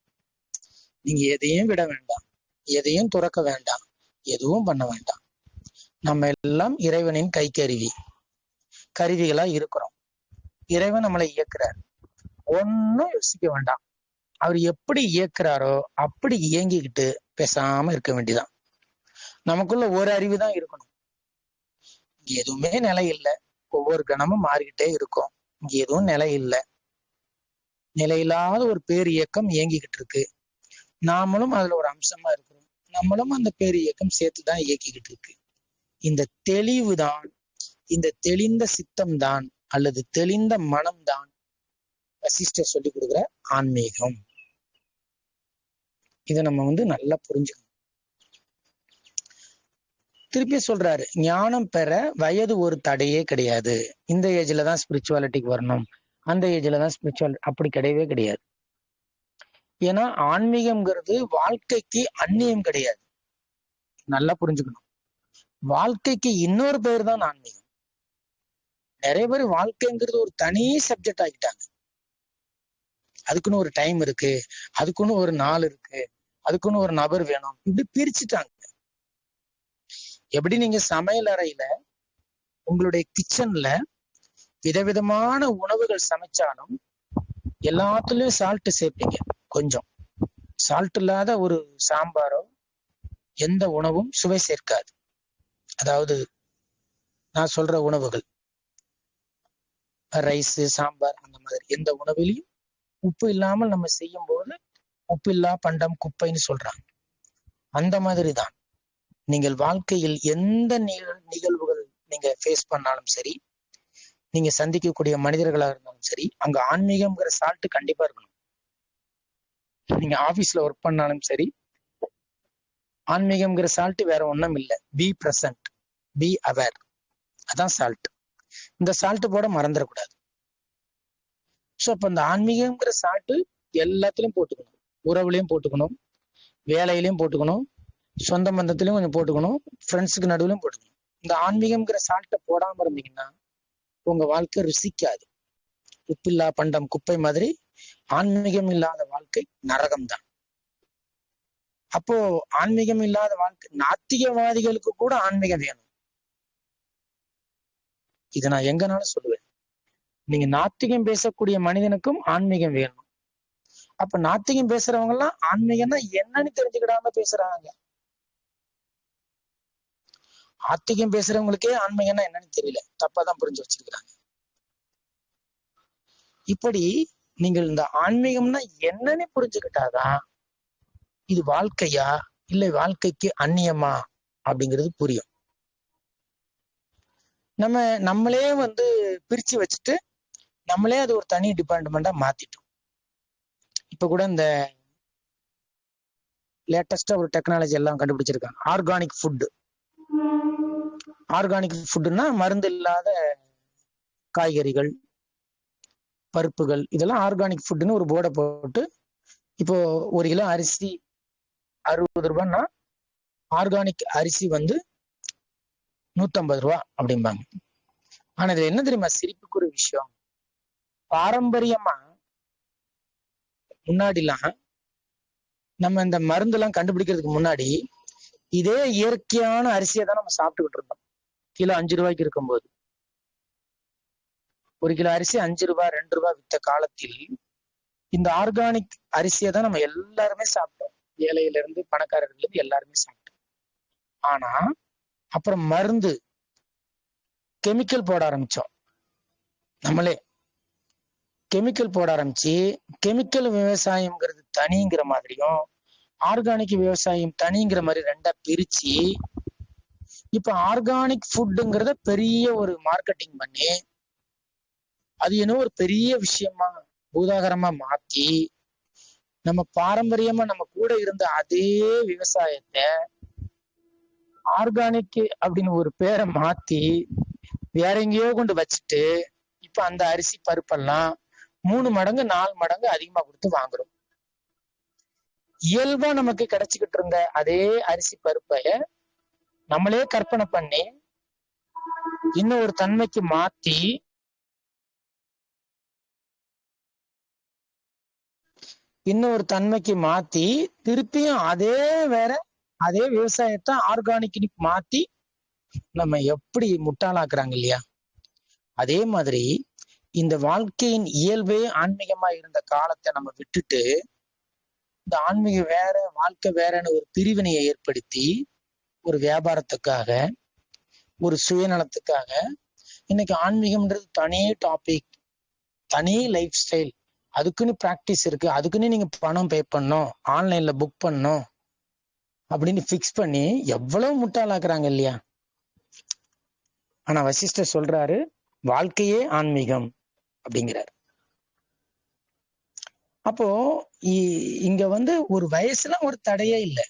நீங்க எதையும் விட வேண்டாம், எதையும் துறக்க வேண்டாம், எதுவும் பண்ண வேண்டாம். நம்ம எல்லாம் இறைவனின் கருவிகளா இருக்கிறோம். இறைவன் நம்மளை இயக்குறார், ஒன்னும் யோசிக்க வேண்டாம். அவர் எப்படி இயக்குறாரோ அப்படி இயங்கிக்கிட்டு பேசாம இருக்க வேண்டியதான். நமக்குள்ள ஒரு அறிவு தான் இருக்கணும். இங்க எதுவுமே நிலை இல்லை, ஒவ்வொரு கணமும் மாறிக்கிட்டே இருக்கும். இங்க எதுவும் நிலை இல்லை, நிலையில்லாத ஒரு பேர் இயக்கம் இயங்கிக்கிட்டு இருக்கு. நாமளும் அதுல ஒரு அம்சமா இருக்கிறோம், நம்மளும் அந்த பேர் இயக்கம் சேர்த்துதான் இயக்கிக்கிட்டு இருக்கு. இந்த தெளிவு தான், இந்த தெளிந்த சித்தம் தான் அல்லது தெளிந்த மனம்தான் வசிஷ்டர் சொல்லி கொடுக்குற ஆன்மீகம். இதை நம்ம நல்லா புரிஞ்சுக்கணும். திருப்பி சொல்றாரு, ஞானம் பெற வயது ஒரு தடையே கிடையாது. இந்த ஏஜ்ல தான் ஸ்பிரிச்சுவாலிட்டிக்கு வரணும், அந்த ஏஜ்ல தான் ஸ்பிரிச்சுவாலிட்டி, அப்படி கிடையவே கிடையாது. ஏன்னா ஆன்மீகம்ங்கிறது வாழ்க்கைக்கு அந்நியம் கிடையாது. நல்லா புரிஞ்சுக்கணும். வாழ்க்கைக்கு இன்னொரு பேர் தான் ஆன்மீகம். நிறைய பேர் வாழ்க்கைங்கிறது ஒரு தனி சப்ஜெக்ட் ஆகிட்டாங்க. அதுக்குன்னு ஒரு டைம் இருக்கு, அதுக்குன்னு ஒரு நாள் இருக்கு, அதுக்குன்னு ஒரு நபர் வேணும், இப்படி பிரிச்சுட்டாங்க. எப்படி நீங்க சமையல் அறையில உங்களுடைய கிச்சன்ல விதவிதமான உணவுகள் சமைச்சாலும் எல்லாத்துலயும் சால்ட் சேர்ப்பீங்க, கொஞ்சம் சால்ட் இல்லாத ஒரு சாம்பாரோ எந்த உணவும் சுவை சேர்க்காது. அதாவது நான் சொல்ற உணவுகள் ரைஸ், சாம்பார், அந்த மாதிரி எந்த உணவிலையும் உப்பு இல்லாமல் நம்ம செய்யும் போது உப்பில்லா பண்டம் குப்பைன்னு சொல்றாங்க. அந்த மாதிரிதான் நீங்கள் வாழ்க்கையில் எந்த நிகழ்வுகள் நீங்க ஃபேஸ் பண்ணாலும் சரி, நீங்க சந்திக்கக்கூடிய மனிதர்களா இருந்தாலும் சரி, அங்க ஆன்மீகம்ங்கிற சால்ட் கண்டிப்பா இருக்கணும். நீங்க ஆபீஸ்ல ஒர்க் பண்ணாலும் சரி, ஆன்மீகம்ங்கிற சால்ட் வேற ஒண்ணும் இல்லை. பி பிரசன்ட், பி அவேர், அதான் சால்ட். இந்த சால்ட் போட மறந்துடக்கூடாது. ஸோ அப்ப இந்த ஆன்மீகம்ங்கிற சால்ட் எல்லாத்துலயும் போட்டுக்கணும். உறவுலையும் போட்டுக்கணும், வேலையிலையும் போட்டுக்கணும், சொந்த பந்தத்திலையும் கொஞ்சம் போட்டுக்கணும், ஃப்ரெண்ட்ஸுக்கு நடுவுலையும் போட்டுக்கணும். இந்த ஆன்மீகம்ங்கிற சால்ட்டை போடாம இருந்தீங்கன்னா உங்க வாழ்க்கை ருசிக்காது. உப்பில்லா பண்டம் குப்பை மாதிரி ஆன்மீகம் இல்லாத வாழ்க்கை நரகம்தான். அப்போ ஆன்மீகம் இல்லாத வாழ்க்கை, நாத்திகவாதிகளுக்கு கூட ஆன்மீகம் வேணும். இதை நான் எங்கனாலும் சொல்லுவேன். நீங்க நாத்திகம் பேசக்கூடிய மனிதனுக்கும் ஆன்மீகம் வேணும். அப்ப நாத்திகம் பேசுறவங்க எல்லாம் ஆன்மீகம்னா என்னன்னு தெரிஞ்சுக்கிடாம பேசுறாங்க. ஆத்திகம் பேசுறவங்களுக்கே ஆன்மீகம்னா என்னன்னு தெரியல, தப்பாதான் புரிஞ்சு வச்சிருக்கிறாங்க. இப்படி நீங்கள் இந்த ஆன்மீகம்னா என்னன்னு புரிஞ்சுக்கிட்டாதான் இது வாழ்க்கையா இல்லை வாழ்க்கைக்கு அந்நியமா அப்படிங்கிறது புரியும். நம்மளே பிரிச்சு வச்சுட்டு நம்மளே அது ஒரு தனி டிபார்ட்மெண்டா மாத்திட்டோம். இப்ப கூட இந்த லேட்டஸ்டா ஒரு டெக்னாலஜி எல்லாம் கண்டுபிடிச்சிருக்காங்க. Organic food. ஆர்கானிக் ஃபுட்னா மருந்து இல்லாத காய்கறிகள், பருப்புகள், இதெல்லாம் ஆர்கானிக் ஃபுட்னு ஒரு போர்டை போட்டு, இப்போ 1 கிலோ அரிசி 60 ரூபான்னா ஆர்கானிக் அரிசி வந்து 150 ரூபா அப்படிம்பாங்க. ஆனா இதுல என்ன தெரியுமா சிரிப்புக்கு ஒரு விஷயம்? பாரம்பரியமா முன்னாடிலாம் நம்ம இந்த மருந்து எல்லாம் கண்டுபிடிக்கிறதுக்கு முன்னாடி இதே இயற்கையான அரிசியை தான் நம்ம சாப்பிட்டுக்கிட்டு இருந்தோம். கிலோ 5 ரூபாய்க்கு இருக்கும்போது 1 கிலோ அரிசி 5 ரூபாய் 2 ரூபாய் வித்த காலத்தில் இந்த ஆர்கானிக் அரிசியை தான் நம்ம எல்லாருமே சாப்பிட்டோம். ஏழையில இருந்து பணக்காரர்கள் இருந்து எல்லாருமே சாப்பிட்டோம். ஆனா அப்புறம் மருந்து கெமிக்கல் போட ஆரம்பிச்சோம். நம்மளே கெமிக்கல் போட ஆரம்பிச்சு, கெமிக்கல் விவசாயம்ங்கிறது தனிங்கிற மாதிரியும் ஆர்கானிக் விவசாயம் தனிங்கிற மாதிரி 2ஆ பிரிச்சு, இப்ப ஆர்கானிக் ஃபுட்டுங்கிறத பெரிய ஒரு மார்க்கெட்டிங் பண்ணி அது என்ன ஒரு பெரிய விஷயமா பூதாகரமா மாத்தி, நம்ம பாரம்பரியமா நம்ம கூட இருந்த அதே விவசாயத்தை ஆர்கானிக் அப்படின்னு ஒரு பேரை மாத்தி வேற எங்கேயோ கொண்டு வச்சுட்டு, இப்ப அந்த அரிசி பருப்பெல்லாம் 3 மடங்கு 4 மடங்கு அதிகமா கொடுத்து வாங்குறோம். இயல்பா நமக்கு கிடைச்சிக்கிட்டு இருந்த அதே அரிசி பருப்பை நம்மளே கற்பனை பண்ணி இன்னொரு தன்மைக்கு மாத்தி திருப்பியும் அதே விவசாயத்தை ஆர்கானிக் மாத்தி நம்ம எப்படி முட்டாளாக்குறாங்க இல்லையா? அதே மாதிரி இந்த வாழ்க்கையின் இயல்பே ஆன்மீகமா இருந்த காலத்தை நம்ம விட்டுட்டு இந்த ஆன்மீகம் வேற வாழ்க்கை வேறன்னு ஒரு பிரிவினையை ஏற்படுத்தி ஒரு வியாபாரத்துக்காக ஒரு சுயநலத்துக்காக இன்னைக்கு ஆன்மீகம்ன்றது தனி டாபிக், தனி லைஃப் ஸ்டைல், அதுக்குன்னு பிராக்டிஸ் இருக்கு, அதுக்குன்னு நீங்க பணம் பே பண்ணணும், ஆன்லைன்ல புக் பண்ணணும் அப்படின்னு பிக்ஸ் பண்ணி எவ்வளவு முட்டாளாக்குறாங்க இல்லையா? ஆனா வசிஷ்டர் சொல்றாரு வாழ்க்கையே ஆன்மீகம் அப்படிங்கிறார். அப்போ இங்க வந்து ஒரு வயசுல ஒரு தடையே இல்லை.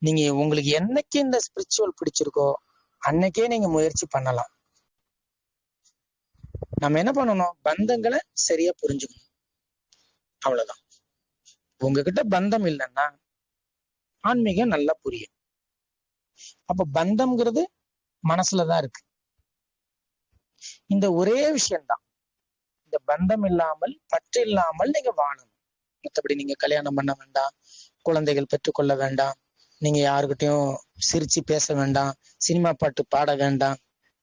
நீங்க உங்களுக்கு என்னைக்கு இந்த ஸ்பிரிச்சுவல் பிடிச்சிருக்கோ அன்னைக்கே நீங்க முயற்சி பண்ணலாம். நம்ம என்ன பண்ணணும்? பந்தங்களை சரியா புரிஞ்சுக்கணும், அவ்வளவுதான். உங்ககிட்ட பந்தம் இல்லைன்னா ஆன்மீகம் நல்லா புரியும். அப்ப பந்தம்ங்கிறது மனசுலதான் இருக்கு. இந்த ஒரே விஷயம்தான். இந்த பந்தம் இல்லாமல் பற்று இல்லாமல் நீங்க வாழணும். மற்றபடி நீங்க கல்யாணம் பண்ண வேண்டாம், குழந்தைகள் பெற்றுக்கொள்ள வேண்டாம், நீங்க யாருக்கிட்டையும் சிரிச்சு பேச வேண்டாம், சினிமா பாட்டு பாட வேண்டாம்,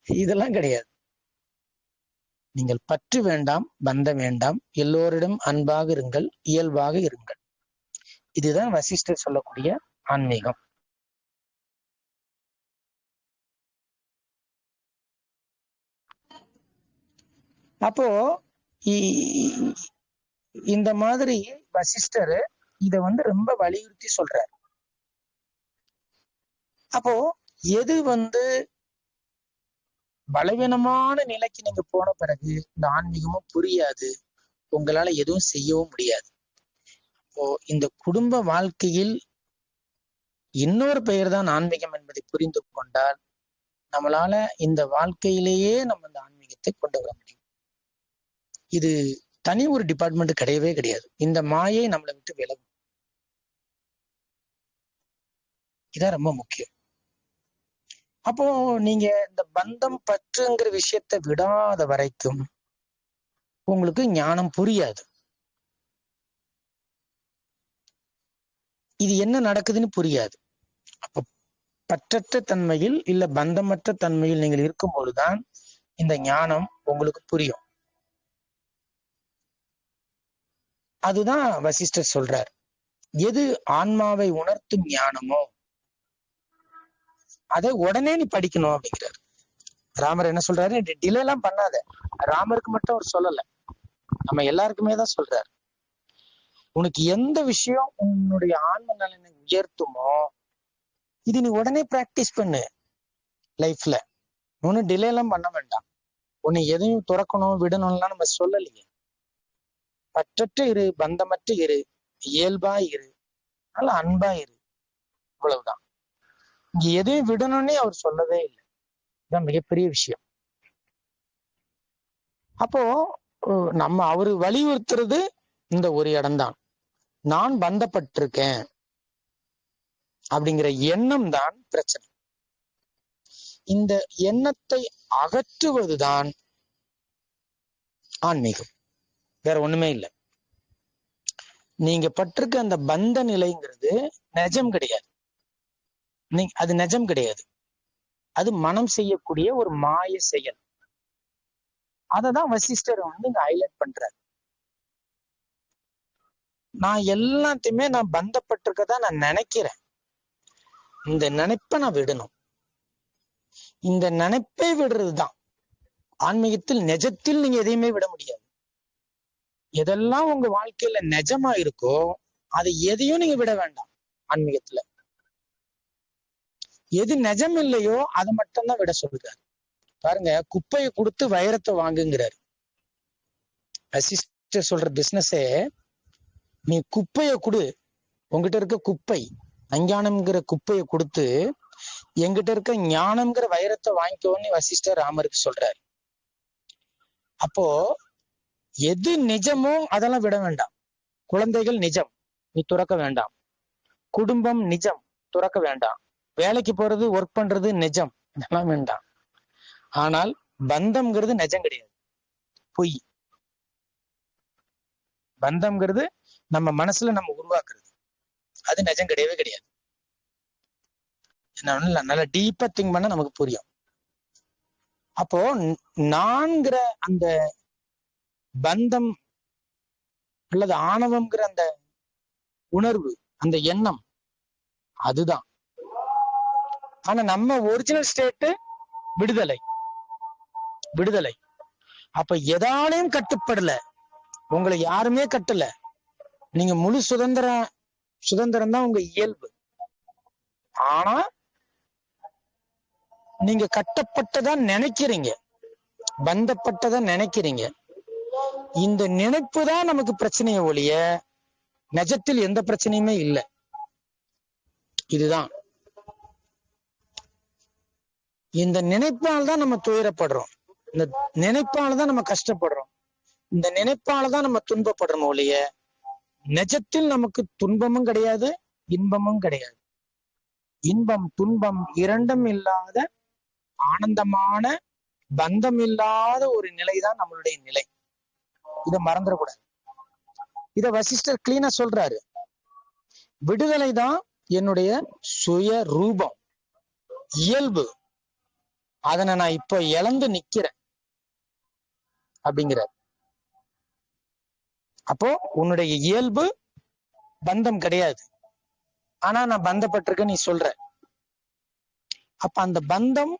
இதெல்லாம் கிடையாது. நீங்கள் பற்று வேண்டாம், பந்தம் வேண்டாம், எல்லோரிடம் அன்பாக இருங்கள், இயல்பாக இருங்கள். இதுதான் வசிஷ்டர் சொல்லக்கூடிய ஆன்மீகம். அப்போ இந்த மாதிரி வசிஷ்டர் இத வந்து ரொம்ப வலியுறுத்தி சொல்றாரு. அப்போ எது வந்து பலவீனமான நிலைக்கு நீங்க போன பிறகு இந்த ஆன்மீகமும் புரியாது, உங்களால எதுவும் செய்யவும் முடியாது. அப்போ இந்த குடும்ப வாழ்க்கையில் இன்னொரு பெயர் தான் ஆன்மீகம் என்பதை புரிந்து கொண்டால் நம்மளால இந்த வாழ்க்கையிலேயே நம்ம இந்த ஆன்மீகத்தை கொண்டு வர முடியும். இது தனி ஒரு டிபார்ட்மெண்ட் கிடையவே கிடையாது. இந்த மாயை நம்மளை விட்டு விலகும். இதான் ரொம்ப முக்கியம். அப்போ நீங்க இந்த பந்தம் பற்றுங்கிற விஷயத்தை விடாத வரைக்கும் உங்களுக்கு ஞானம் புரியாது. இது என்ன நடக்குதுன்னு புரியாது. அப்ப பற்றற்ற தன்மையில் இல்ல பந்தமற்ற தன்மையில் நீங்கள் இருக்கும் பொழுதுதான் இந்த ஞானம் உங்களுக்கு புரியும். அதுதான் வசிஷ்டர் சொல்றார். எது ஆன்மாவை உணர்த்தும் ஞானமோ அதை உடனே நீ படிக்கணும் அப்படிங்கிறார். ராமர் என்ன சொல்றாரு? டிலே எல்லாம் பண்ணாத. ராமருக்கு மட்டும் அவர் சொல்லல, நம்ம எல்லாருக்குமே தான் சொல்றாரு. உனக்கு எந்த விஷயம் உன்னுடைய ஆன்ம நலனை உயர்த்துமோ இது நீ உடனே பிராக்டிஸ் பண்ணு லைஃப்ல. ஒன்னும் டிலே எல்லாம் பண்ண வேண்டாம். உன்னை எதையும் துறக்கணும் விடணும்லாம் நம்ம சொல்லலையே. பற்றற்று இரு, பந்தமற்று இரு, இயல்பா இரு, நல்ல அன்பா இரு, இவ்வளவுதான். இங்க எதையும் விடணும்னே அவர் சொல்லவே இல்லை. இதுதான் மிகப்பெரிய விஷயம். அப்போ நம்ம அவரு வலியுறுத்துறது இந்த ஒரு இடம்தான். நான் பந்தப்பட்டிருக்கேன் அப்படிங்கிற எண்ணம் தான் பிரச்சனை. இந்த எண்ணத்தை அகற்றுவதுதான் ஆன்மீகம், வேற ஒண்ணுமே இல்லை. நீங்க பட்டிருக்க அந்த பந்த நிலைங்கிறது நிஜம் கிடையாது. அது நிஜம் கிடையாது. அது மனம் செய்யக்கூடிய ஒரு மாய செயல். அததான் வசிஷ்டர் இங்க ஹைலைட் பண்றாரு. நான் எல்லாத்தையுமே நான் பந்தப்பட்டிருக்கதா நான் நினைக்கிறேன். இந்த நினைப்பை நான் விடணும். இந்த நினைப்பை விடுறதுதான் ஆன்மீகத்தில். நிஜத்தில் நீங்க எதையுமே விட முடியாது. எதெல்லாம் உங்க வாழ்க்கையில நிஜமா இருக்கோ அதை எதையும் நீங்க விட வேண்டாம். ஆன்மீகத்துல எது நிஜம் இல்லையோ அதை மட்டும்தான் விட சொல்றாரு. பாருங்க, குப்பையை கொடுத்து வைரத்தை வாங்குங்கிறாரு. வசிஷ்டர் சொல்ற பிசினஸே, நீ குப்பையை கொடு, உங்ககிட்ட இருக்க குப்பை அஞ்ஞானம்ங்கிற குப்பையை கொடுத்து எங்கிட்ட இருக்க ஞானம்ங்கிற வைரத்தை வாங்கிக்கோன்னு வசிஷ்டர் ராமருக்கு சொல்றாரு. அப்போ எது நிஜமோ அதெல்லாம் விட வேண்டாம். குழந்தைகள் நிஜம், நீ துறக்க வேண்டாம். குடும்பம் நிஜம், துறக்க வேண்டாம். வேலைக்கு போறது, ஒர்க் பண்றது நிஜம், இதெல்லாம் வேண்டாம். ஆனால் பந்தம்ங்கிறது நிஜம் கிடையாது, பொய். பந்தம்ங்கிறது நம்ம மனசுல நம்ம உருவாக்குறது, அது நிஜம் கிடையவே கிடையாது. நல்லா டீப்பா திங்க் பண்ண நமக்கு புரியும். அப்போ நான்கிற அந்த பந்தம் அல்லது ஆணவம்ங்கிற அந்த உணர்வு, அந்த எண்ணம், அதுதான். ஆனா நம்ம ஒரிஜினல் ஸ்டேட் விடுதலை. விடுதலை. அப்ப எதாலையும் கட்டுப்படல, உங்களை யாருமே கட்டல. நீங்க முழு சுதந்திரம் தான் உங்க இயல்பு. ஆனா நீங்க கட்டப்பட்டதா நினைக்கிறீங்க, பந்தப்பட்டதா நினைக்கிறீங்க. இந்த நினைப்பு தான் நமக்கு பிரச்சனையை ஒழிய நிஜத்தில் எந்த பிரச்சனையுமே இல்லை. இதுதான். இந்த நினைப்பால் தான் நம்ம துயரப்படுறோம். இந்த நினைப்பால தான் நம்ம கஷ்டப்படுறோம். இந்த நினைப்பால தான் நம்ம துன்பப்படுறோம் ஒழிய நிஜத்தில் நமக்கு துன்பமும் கிடையாது, இன்பமும் கிடையாது. இன்பம் துன்பம் இரண்டும் இல்லாத ஆனந்தமான பந்தம் இல்லாத ஒரு நிலைதான் நம்மளுடைய நிலை. இதை மறந்துடக்கூடாது. இத வசிஷ்டர் கிளீனா சொல்றாரு. விடுதலை தான் என்னுடைய சுய ரூபம், இயல்பு. அதனை நான் இப்ப இழந்து நிக்கிறேன் அப்படிங்கிறார். அப்போ உன்னுடைய இயல்பு பந்தம் கிடையாது, ஆனா நான் பந்தப்பட்டிருக்கேன் நீ சொல்ற. அப்ப அந்த பந்தம்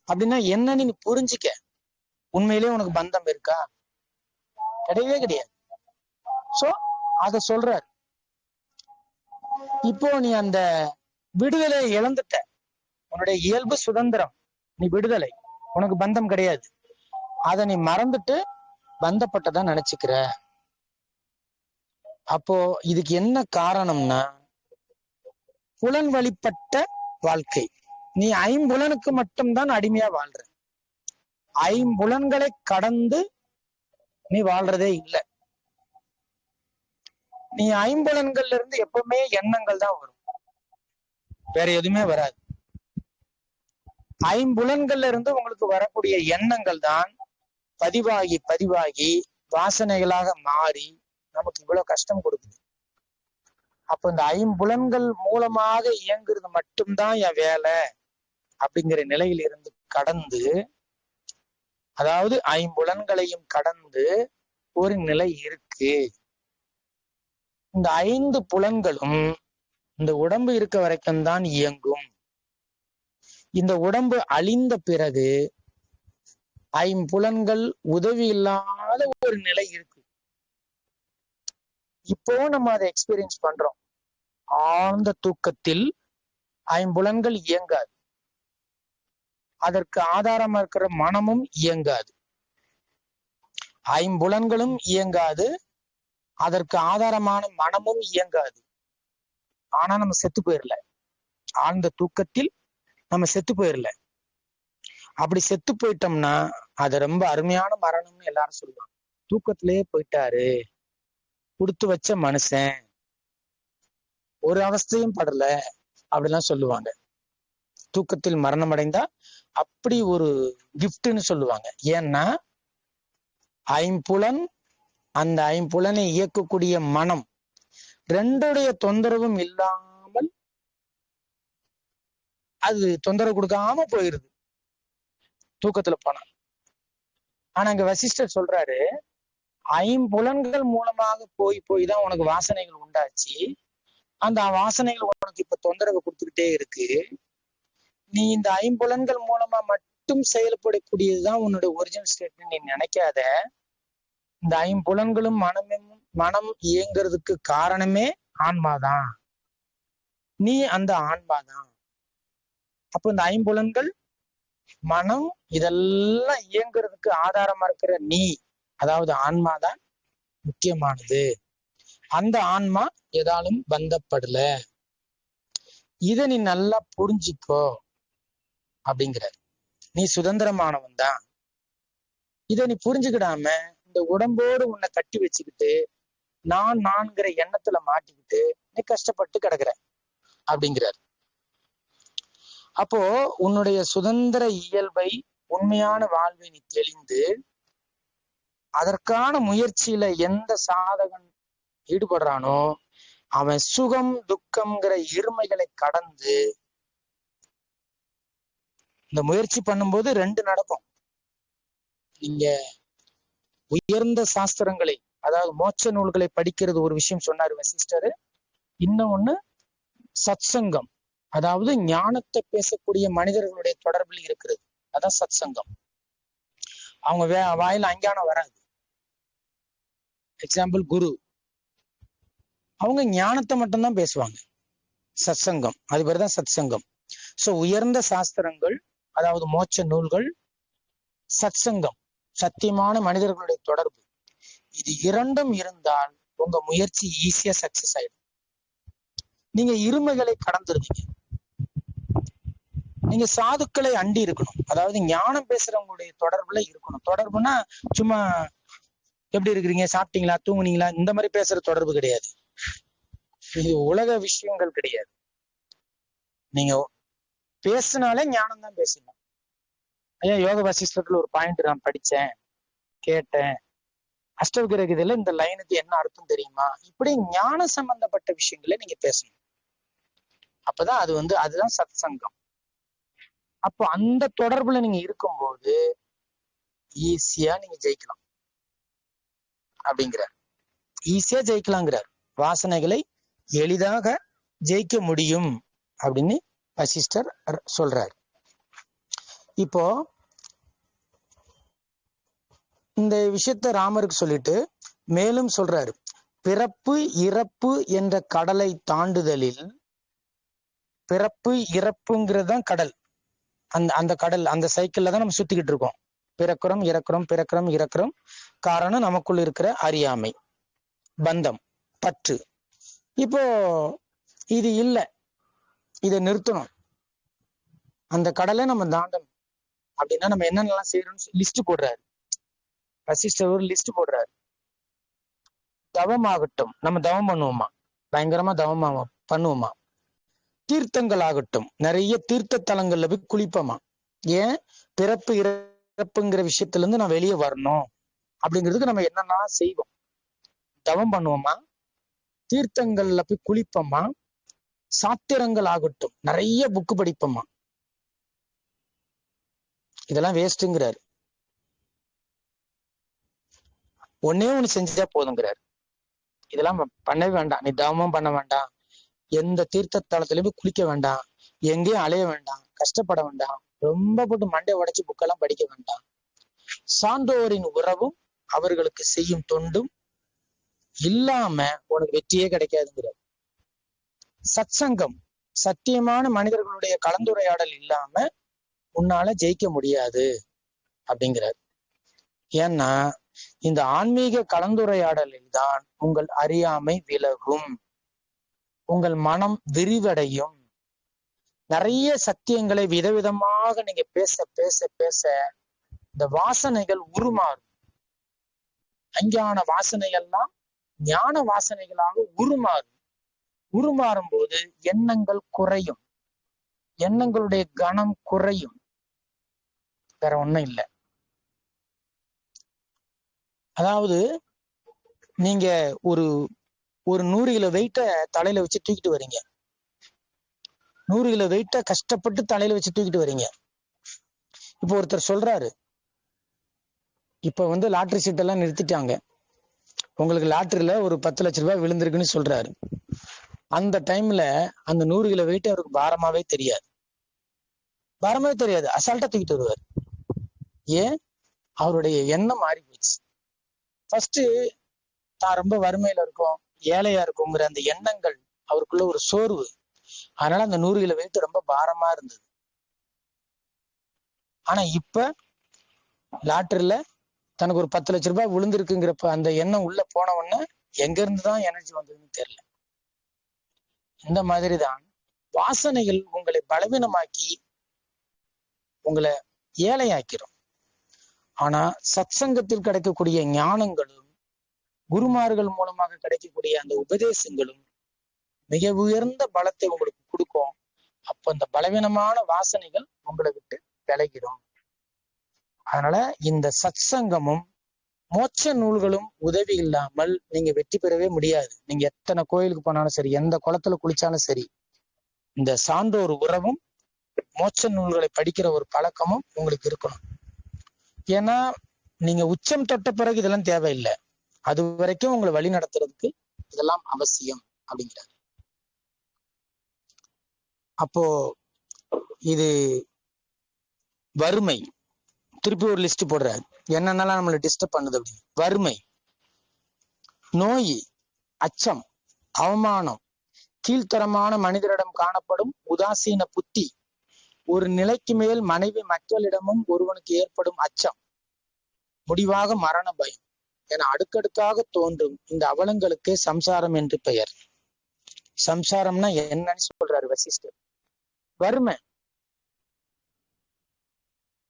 அப்படின்னா என்னன்னு நீ புரிஞ்சுக்க. உண்மையிலேயே உனக்கு பந்தம் இருக்கா? கிடையவே கிடையாது. சோ அத சொல்றாரு. இப்போ நீ அந்த விடுதலையை இழந்துட்ட. உன்னுடைய இயல்பு சுதந்திரம், நீ விடுதலை, உனக்கு பந்தம் கிடையாது. அதை நீ மறந்துட்டு பந்தப்பட்டதான் நினைச்சுக்கிற. அப்போ இதுக்கு என்ன காரணம்னா புலன் வழிபட்ட வாழ்க்கை. நீ ஐம்புலனுக்கு மட்டும்தான் அடிமையா வாழ்ற. ஐம்புலன்களை கடந்து நீ வாழ்றதே இல்லை. நீ ஐம்புலன்கள்ல இருந்து எப்பவுமே எண்ணங்கள் தான் வரும், வேற எதுவுமே வராது. ஐம்புலன்கள்ல இருந்து உங்களுக்கு வரக்கூடிய எண்ணங்கள் தான் பதிவாகி பதிவாகி வாசனைகளாக மாறி நமக்கு இவ்வளவு கஷ்டம் கொடுக்குது. அப்ப இந்த ஐம்புலன்கள் மூலமாக இயங்குறது மட்டும்தான் என் வேலை அப்படிங்கிற நிலையில் இருந்து கடந்து, அதாவது ஐம்புலன்களையும் கடந்து ஒரு நிலை இருக்கு. இந்த 5 புலன்களும் இந்த உடம்பு இருக்க வரைக்கும் தான் இயங்கும். இந்த உடம்பு அழிந்த பிறகு ஐம்புலன்கள் உதவி இல்லாத ஒரு நிலை இருக்கு. இப்போ நம்ம அதை எக்ஸ்பீரியன்ஸ் பண்றோம். ஆழ்ந்த தூக்கத்தில் ஐம்புலன்கள் இயங்காது, அதற்கு ஆதாரமா இருக்கிற மனமும் இயங்காது. ஐம்புலன்களும் இயங்காது, அதற்கு ஆதாரமான மனமும் இயங்காது. ஆனா நம்ம செத்து போயிடல. ஆழ்ந்த தூக்கத்தில் நம்ம செத்து போயிடல. அப்படி செத்து போயிட்டோம்னா அது ரொம்ப அருமையான மரணம்னு எல்லாரும் சொல்லுவாங்க. தூக்கத்திலேயே போயிட்டாரு, கொடுத்து வச்ச மனுஷன், ஒரு அவஸ்தையும் படல அப்படிலாம் சொல்லுவாங்க. தூக்கத்தில் மரணம் அடைந்தா அப்படி ஒரு கிஃப்ட்னு சொல்லுவாங்க. ஏன்னா ஐம்புலன், அந்த ஐம்புலனை இயக்கக்கூடிய மனம் ரெண்டுடைய தொந்தரவும் இல்லாமல் அது தொந்தரவு கொடுக்காம போயிருது தூக்கத்துல போனா. ஆனா இங்க வசிஷ்டர் சொல்றாரு, ஐம்புலன்கள் மூலமாக போய் போய் தான் உனக்கு வாசனைகள் உண்டாச்சு. அந்த வாசனைகள் உனக்கு இப்ப தொந்தரவு கொடுத்துக்கிட்டே இருக்கு. நீ இந்த ஐம்புலன்கள் மூலமா மட்டும் செயல்படக்கூடியதுதான் உன்னோட ஒரிஜினல் ஸ்டேட் நீ நினைக்காத. இந்த ஐம்புலன்களும் மனம் இயங்குறதுக்கு காரணமே ஆன்மாதான். நீ அந்த ஆன்மாதான். அப்ப இந்த ஐம்புலன்கள், மனம் இதெல்லாம் இயங்குறதுக்கு ஆதாரமா இருக்கிற நீ, அதாவது ஆன்மாதான் முக்கியமானது. அந்த ஆன்மா எதாலும் பந்தப்படல. இத நீ நல்லா புரிஞ்சுக்கோ அப்படிங்கிறார். நீ சுதந்திரமானவன் தான். இத நீ புரிஞ்சுக்கிடாம இந்த உடம்போடு உன்னை கட்டி வச்சுக்கிட்டு நான்கிற எண்ணத்துல மாட்டிக்கிட்டு நீ கஷ்டப்பட்டு கிடக்குற அப்படிங்கிறார். அப்போ உன்னுடைய சுதந்திர இயல்பை, உண்மையான வாழ்வை நீ தெளிந்து அதற்கான முயற்சியில எந்த சாதகன் ஈடுபடுறானோ அவன் சுகம் துக்கம்ங்கிற இருமைகளை கடந்து இந்த முயற்சி பண்ணும்போது ரெண்டு நடக்கும். நீங்க உயர்ந்த சாஸ்திரங்களை, அதாவது மோட்ச நூல்களை படிக்கிறது ஒரு விஷயம் சொன்னாரு வசிஷ்டரு. இன்னொன்னு சத்சங்கம், அதாவது ஞானத்தை பேசக்கூடிய மனிதர்களுடைய தொடர்பில் இருக்கிறது. அதான் சத்சங்கம். அவங்க வாயில அஞ்ஞானம் வராது. எக்ஸாம்பிள் குரு, அவங்க ஞானத்தை மட்டும்தான் பேசுவாங்க. சத்சங்கம், அது பேருதான் சத்சங்கம். சோ உயர்ந்த சாஸ்திரங்கள், அதாவது மோட்ச நூல்கள், சத்சங்கம், சத்தியமான மனிதர்களுடைய தொடர்பு, இது இரண்டும் இருந்தால் உங்க முயற்சி ஈஸியா சக்சஸ் ஆயிடும். நீங்க இருமைகளை கடந்துருவீங்க. நீங்க சாதுக்களை அண்டி இருக்கணும், அதாவது ஞானம் பேசுறவங்களுடைய தொடர்புல இருக்கணும். தொடர்புனா சும்மா எப்படி இருக்கிறீங்க, சாப்பிட்டீங்களா, தூங்குனீங்களா, இந்த மாதிரி பேசுற தொடர்பு கிடையாது. இது உலக விஷயங்கள் கிடையாது. நீங்க பேசினாலே ஞானம் தான் பேசணும். ஐயா யோக வசிஷ்டத்துல ஒரு பாயிண்ட் நான் படிச்சேன், கேட்டேன், அஷ்டவகிரகத்துல இந்த லைனுக்கு என்ன அர்த்தம் தெரியுமா, இப்படி ஞான சம்பந்தப்பட்ட விஷயங்களை நீங்க பேசணும். அப்பதான் அதுதான் சத் சங்கம். அப்போ அந்த தொடர்புல நீங்க இருக்கும்போது ஈஸியா நீங்க ஜெயிக்கலாம் அப்படிங்கிறார். ஈஸியா ஜெயிக்கலாங்கிறார். வாசனைகளை எளிதாக ஜெயிக்க முடியும் அப்படின்னு வசிஷ்டர் சொல்றார். இப்போ இந்த விஷயத்த ராமருக்கு சொல்லிட்டு மேலும் சொல்றாரு, பிறப்பு இறப்பு என்ற கடலை தாண்டுதலில், பிறப்பு இறப்புங்கிறது தான் கடல். அந்த கடல், அந்த சைக்கிள்ல தான் நம்ம சுத்திக்கிட்டு இருக்கோம். பிறக்கிறோம் இறக்குறோம், பிறக்கிறோம் இறக்குறோம். காரணம் நமக்குள்ள இருக்கிற அறியாமை, பந்தம், பற்று. இப்போ இது இல்லை, இதை நிறுத்தணும், அந்த கடலை நம்ம தாண்டணும் அப்படின்னா நம்ம என்னென்னலாம் செய்யறோம்னு லிஸ்ட் போடுறாரு வசிஷ்டர். ஒரு லிஸ்ட் போடுறாரு. தவமாகட்டும், நம்ம தவம் பண்ணுவோமா, பயங்கரமா தவமா பண்ணுவோமா. தீர்த்தங்கள் ஆகட்டும், நிறைய தீர்த்த தலங்கள்ல போய் குளிப்போமா. ஏன், பிறப்பு இறப்புங்கிற விஷயத்துல இருந்து நான் வெளியே வரணும் அப்படிங்கிறதுக்கு நம்ம என்னென்ன செய்வோம். தவம் பண்ணுவோமா, தீர்த்தங்கள்ல போய் குளிப்போமா, சாத்திரங்கள் ஆகட்டும், நிறைய புக்கு படிப்போமா. இதெல்லாம் வேஸ்ட்ங்கிறாரு. ஒன்னே ஒண்ணு செஞ்சா போதுங்கிறாரு. இதெல்லாம் பண்ணவே வேண்டாம், நீ தவமும் பண்ண வேண்டாம், எந்த தீர்த்த தலத்திலயும் போய் குளிக்க வேண்டாம், எங்கேயும் அலைய வேண்டாம், கஷ்டப்பட வேண்டாம், ரொம்ப போட்டு மண்டை உடைச்சு புக்கெல்லாம் படிக்க வேண்டாம். சான்றோரின் உறவும் அவர்களுக்கு செய்யும் தொண்டும் இல்லாம உனக்கு வெற்றியே கிடைக்காதுங்கிறார். சத்சங்கம், சத்தியமான மனிதர்களுடைய கலந்துரையாடல் இல்லாம உன்னால ஜெயிக்க முடியாது அப்படிங்கிறார். ஏன்னா இந்த ஆன்மீக கலந்துரையாடலில் தான் உங்கள் அறியாமை விலகும், உங்கள் மனம் விரிவடையும். நிறைய சத்தியங்களை விதவிதமாக நீங்க பேச பேச பேச இந்த வாசனைகள் உருமாறும். அஞ்ஞான வாசனைகள்லாம் ஞான வாசனைகளாக உருமாறும். உருமாறும் போது எண்ணங்கள் குறையும், எண்ணங்களுடைய கணம் குறையும். வேற ஒண்ணும் இல்லை. அதாவது நீங்க ஒரு ஒரு 100 கிலோ வெயிட்ட தலையில வச்சு தூக்கிட்டு வரீங்க. 100 கிலோ வெயிட்ட கஷ்டப்பட்டு தலையில வச்சு தூக்கிட்டு வரீங்க. இப்போ ஒருத்தர் சொல்றாரு, இப்ப லாட்டரி சீட்டெல்லாம் நிறுத்திட்டாங்க, உங்களுக்கு லாட்டரியில ஒரு 10 லட்ச ரூபாய் விழுந்திருக்குன்னு சொல்றாரு. அந்த டைம்ல அந்த 100 கிலோ வெயிட் அவருக்கு பாரமாவே தெரியாது. அசால்ட்டா தூக்கிட்டு வருவார். ஏன்? அவருடைய எண்ணம் மாறி போச்சு. ஃபர்ஸ்ட் தான் ரொம்ப வறுமையில இருக்கும், ஏழையா இருக்குங்கிற அந்த எண்ணங்கள் அவருக்குள்ள ஒரு சோர்வு. அதனால அந்த 100 கிலோ வெயிட் ரொம்ப பாரமா இருந்தது. ஆனா இப்ப லாட்டரியில தனக்கு ஒரு 10 லட்ச ரூபாய் விழுந்திருக்குங்கிறப்ப அந்த எண்ணம் உள்ள போன உடனே எங்க இருந்துதான் எனர்ஜி வந்ததுன்னு தெரியல. இந்த மாதிரிதான் வாசனைகள் உங்களை பலவீனமாக்கி உங்களை ஏழையாக்கிறோம். ஆனா சத்சங்கத்தில் கிடைக்கக்கூடிய ஞானங்களும் குருமார்கள் மூலமாக கிடைக்கக்கூடிய அந்த உபதேசங்களும் மிக உயர்ந்த பலத்தை உங்களுக்கு கொடுக்கும். அப்ப அந்த பலவீனமான வாசனைகள் உங்களை விட்டு விலகிடும். அதனால இந்த சத்சங்கமும் மோட்ச நூல்களும் உதவி இல்லாமல் நீங்க வெற்றி பெறவே முடியாது. நீங்க எத்தனை கோயிலுக்கு போனாலும் சரி, எந்த குளத்துல குளிச்சாலும் சரி, இந்த சான்றோர் உறவும் மோட்ச நூல்களை படிக்கிற ஒரு பழக்கமும் உங்களுக்கு இருக்கணும். ஏன்னா நீங்க உச்சம் தொட்ட பிறகு இதெல்லாம் தேவையில்லை, அது வரைக்கும் உங்களை வழி நடத்துறதுக்கு இதெல்லாம் அவசியம் அப்படிங்கிறார். அப்போ இது வறுமை, திருப்பி ஒரு லிஸ்ட் போடுறாரு, என்னென்னலாம் நம்மளை டிஸ்டர்ப் பண்ணுது அப்படின்னு. வறுமை, நோய், அச்சம், அவமானம், கீழ்த்தரமான மனிதரிடம் காணப்படும் உதாசீன புத்தி, ஒரு நிலைக்கு மேல் மனைவி மக்களிடமும் ஒருவனுக்கு ஏற்படும் அச்சம், முடிவாக மரண பயம் என அடுக்கடுக்காக தோன்றும் இந்த அவலங்களுக்கு சம்சாரம் என்று பெயர். சம்சாரம்னா என்னன்னு சொல்றாரு வசிஷ்டர். வறுமை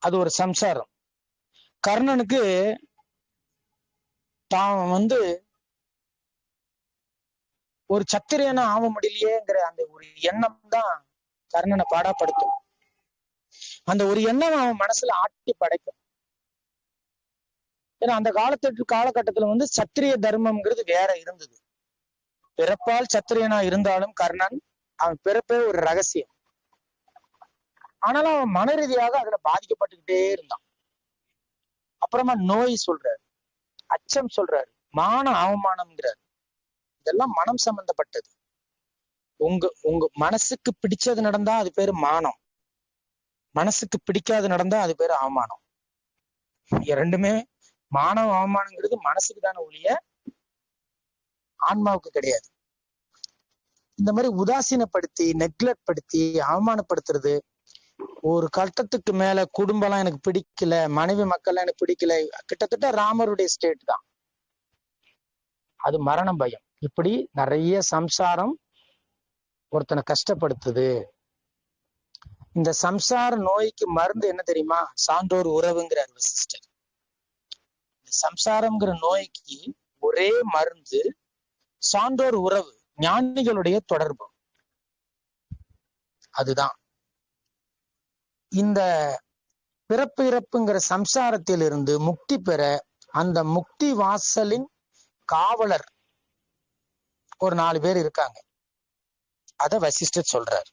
அது ஒரு சம்சாரம். கர்ணனுக்கு தான் ஒரு சத்திரியனா ஆக முடியலையேங்கிற அந்த ஒரு எண்ணம் தான் கர்ணனை பாடாப்படுத்தும். அந்த ஒரு எண்ணம் அவன் மனசுல ஆட்டி படைக்கும். ஏன்னா அந்த காலகட்டத்துல சத்திரிய தர்மம்ங்கிறது வேற இருந்தது. பிறப்பால் சத்திரியனா இருந்தாலும் கர்ணன் அவன் பிறப்பே ஒரு ரகசியம். ஆனாலும் அவன் மன ரீதியாக அதுல பாதிக்கப்பட்டுக்கிட்டே இருந்தான். அப்புறமா நோய் சொல்றாரு, அச்சம் சொல்றாரு, மான அவமானம்ங்கிறாரு. இதெல்லாம் மனம் சம்பந்தப்பட்டது. உங்க உங்க மனசுக்கு பிடிச்சது நடந்தா அது பேரு மானம், மனசுக்கு பிடிக்காது நடந்தா அது பேரு அவமானம். இரண்டுமே, மானம் அவமானங்கிறது மனசுக்கு தானே ஒழிய ஆன்மாவுக்கு கிடையாது. இந்த மாதிரி உதாசீனப்படுத்தி நெக்லெக்ட் படுத்தி அவமானப்படுத்துறது, ஒரு கட்டத்துக்கு மேல குடும்பம்லாம் எனக்கு பிடிக்கல, மனைவி மக்கள்லாம் எனக்கு பிடிக்கல, கிட்டத்தட்ட ராமருடைய ஸ்டேட் தான் அது. மரண பயம், இப்படி நிறைய சம்சாரம் ஒருத்தனை கஷ்டப்படுத்துது. இந்த சம்சார நோய்க்கு மருந்து என்ன தெரியுமா? சான்றோர் உறவுங்கிறார் வசிஷ்டர். சம்சாரம்ங்கிற நோய்க்கு ஒரே மருந்து சான்றோர் உறவு, ஞானிகளுடைய தொடர்பு. அதுதான் இந்த பிறப்பு இறப்புங்கிற சம்சாரத்தில் இருந்து முக்தி பெற அந்த முக்தி வாசலின் காவலர் ஒரு 4 பேர் இருக்காங்க. அத வசிஷ்டர் சொல்றார்.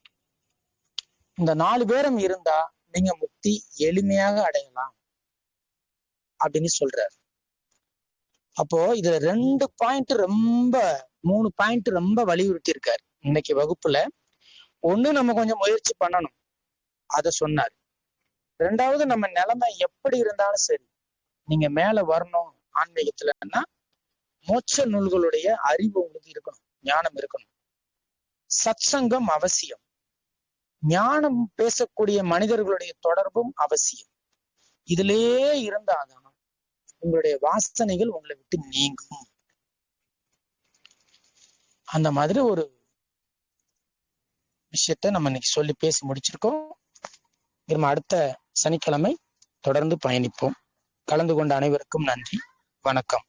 இந்த 4 பேரும் இருந்தா நீங்க முக்தி எளிமையாக அடையலாம் அப்படின்னு சொல்றாரு. அப்போ இதுல 2 பாயிண்ட் ரொம்ப 3 பாயிண்ட் ரொம்ப வலியுறுத்தி இருக்காரு இன்னைக்கு வகுப்புல. ஒண்ணு, நம்ம கொஞ்சம் முயற்சி பண்ணணும், அத சொன்னார். 2வது, நம்ம நிலைமை எப்படி இருந்தாலும் சரி நீங்க மேல வரணும் ஆன்மீகத்துலன்னா மோட்ச நூல்களுடைய அறிவு உங்களுக்கு இருக்கணும், ஞானம் இருக்கணும். சத்சங்கம் அவசியம், ஞானம் பேசக்கூடிய மனிதர்களுடைய தொடர்பும் அவசியம். இதிலேயே இருந்தாதான் உங்களுடைய வாசனைகள் உங்களை விட்டு நீங்கும். அந்த மாதிரி ஒரு விஷயத்த நம்ம இன்னைக்கு சொல்லி பேசி முடிச்சிருக்கோம். நம்ம அடுத்த சனிக்கிழமை தொடர்ந்து பயணிப்போம். கலந்து கொண்ட அனைவருக்கும் நன்றி. வணக்கம்.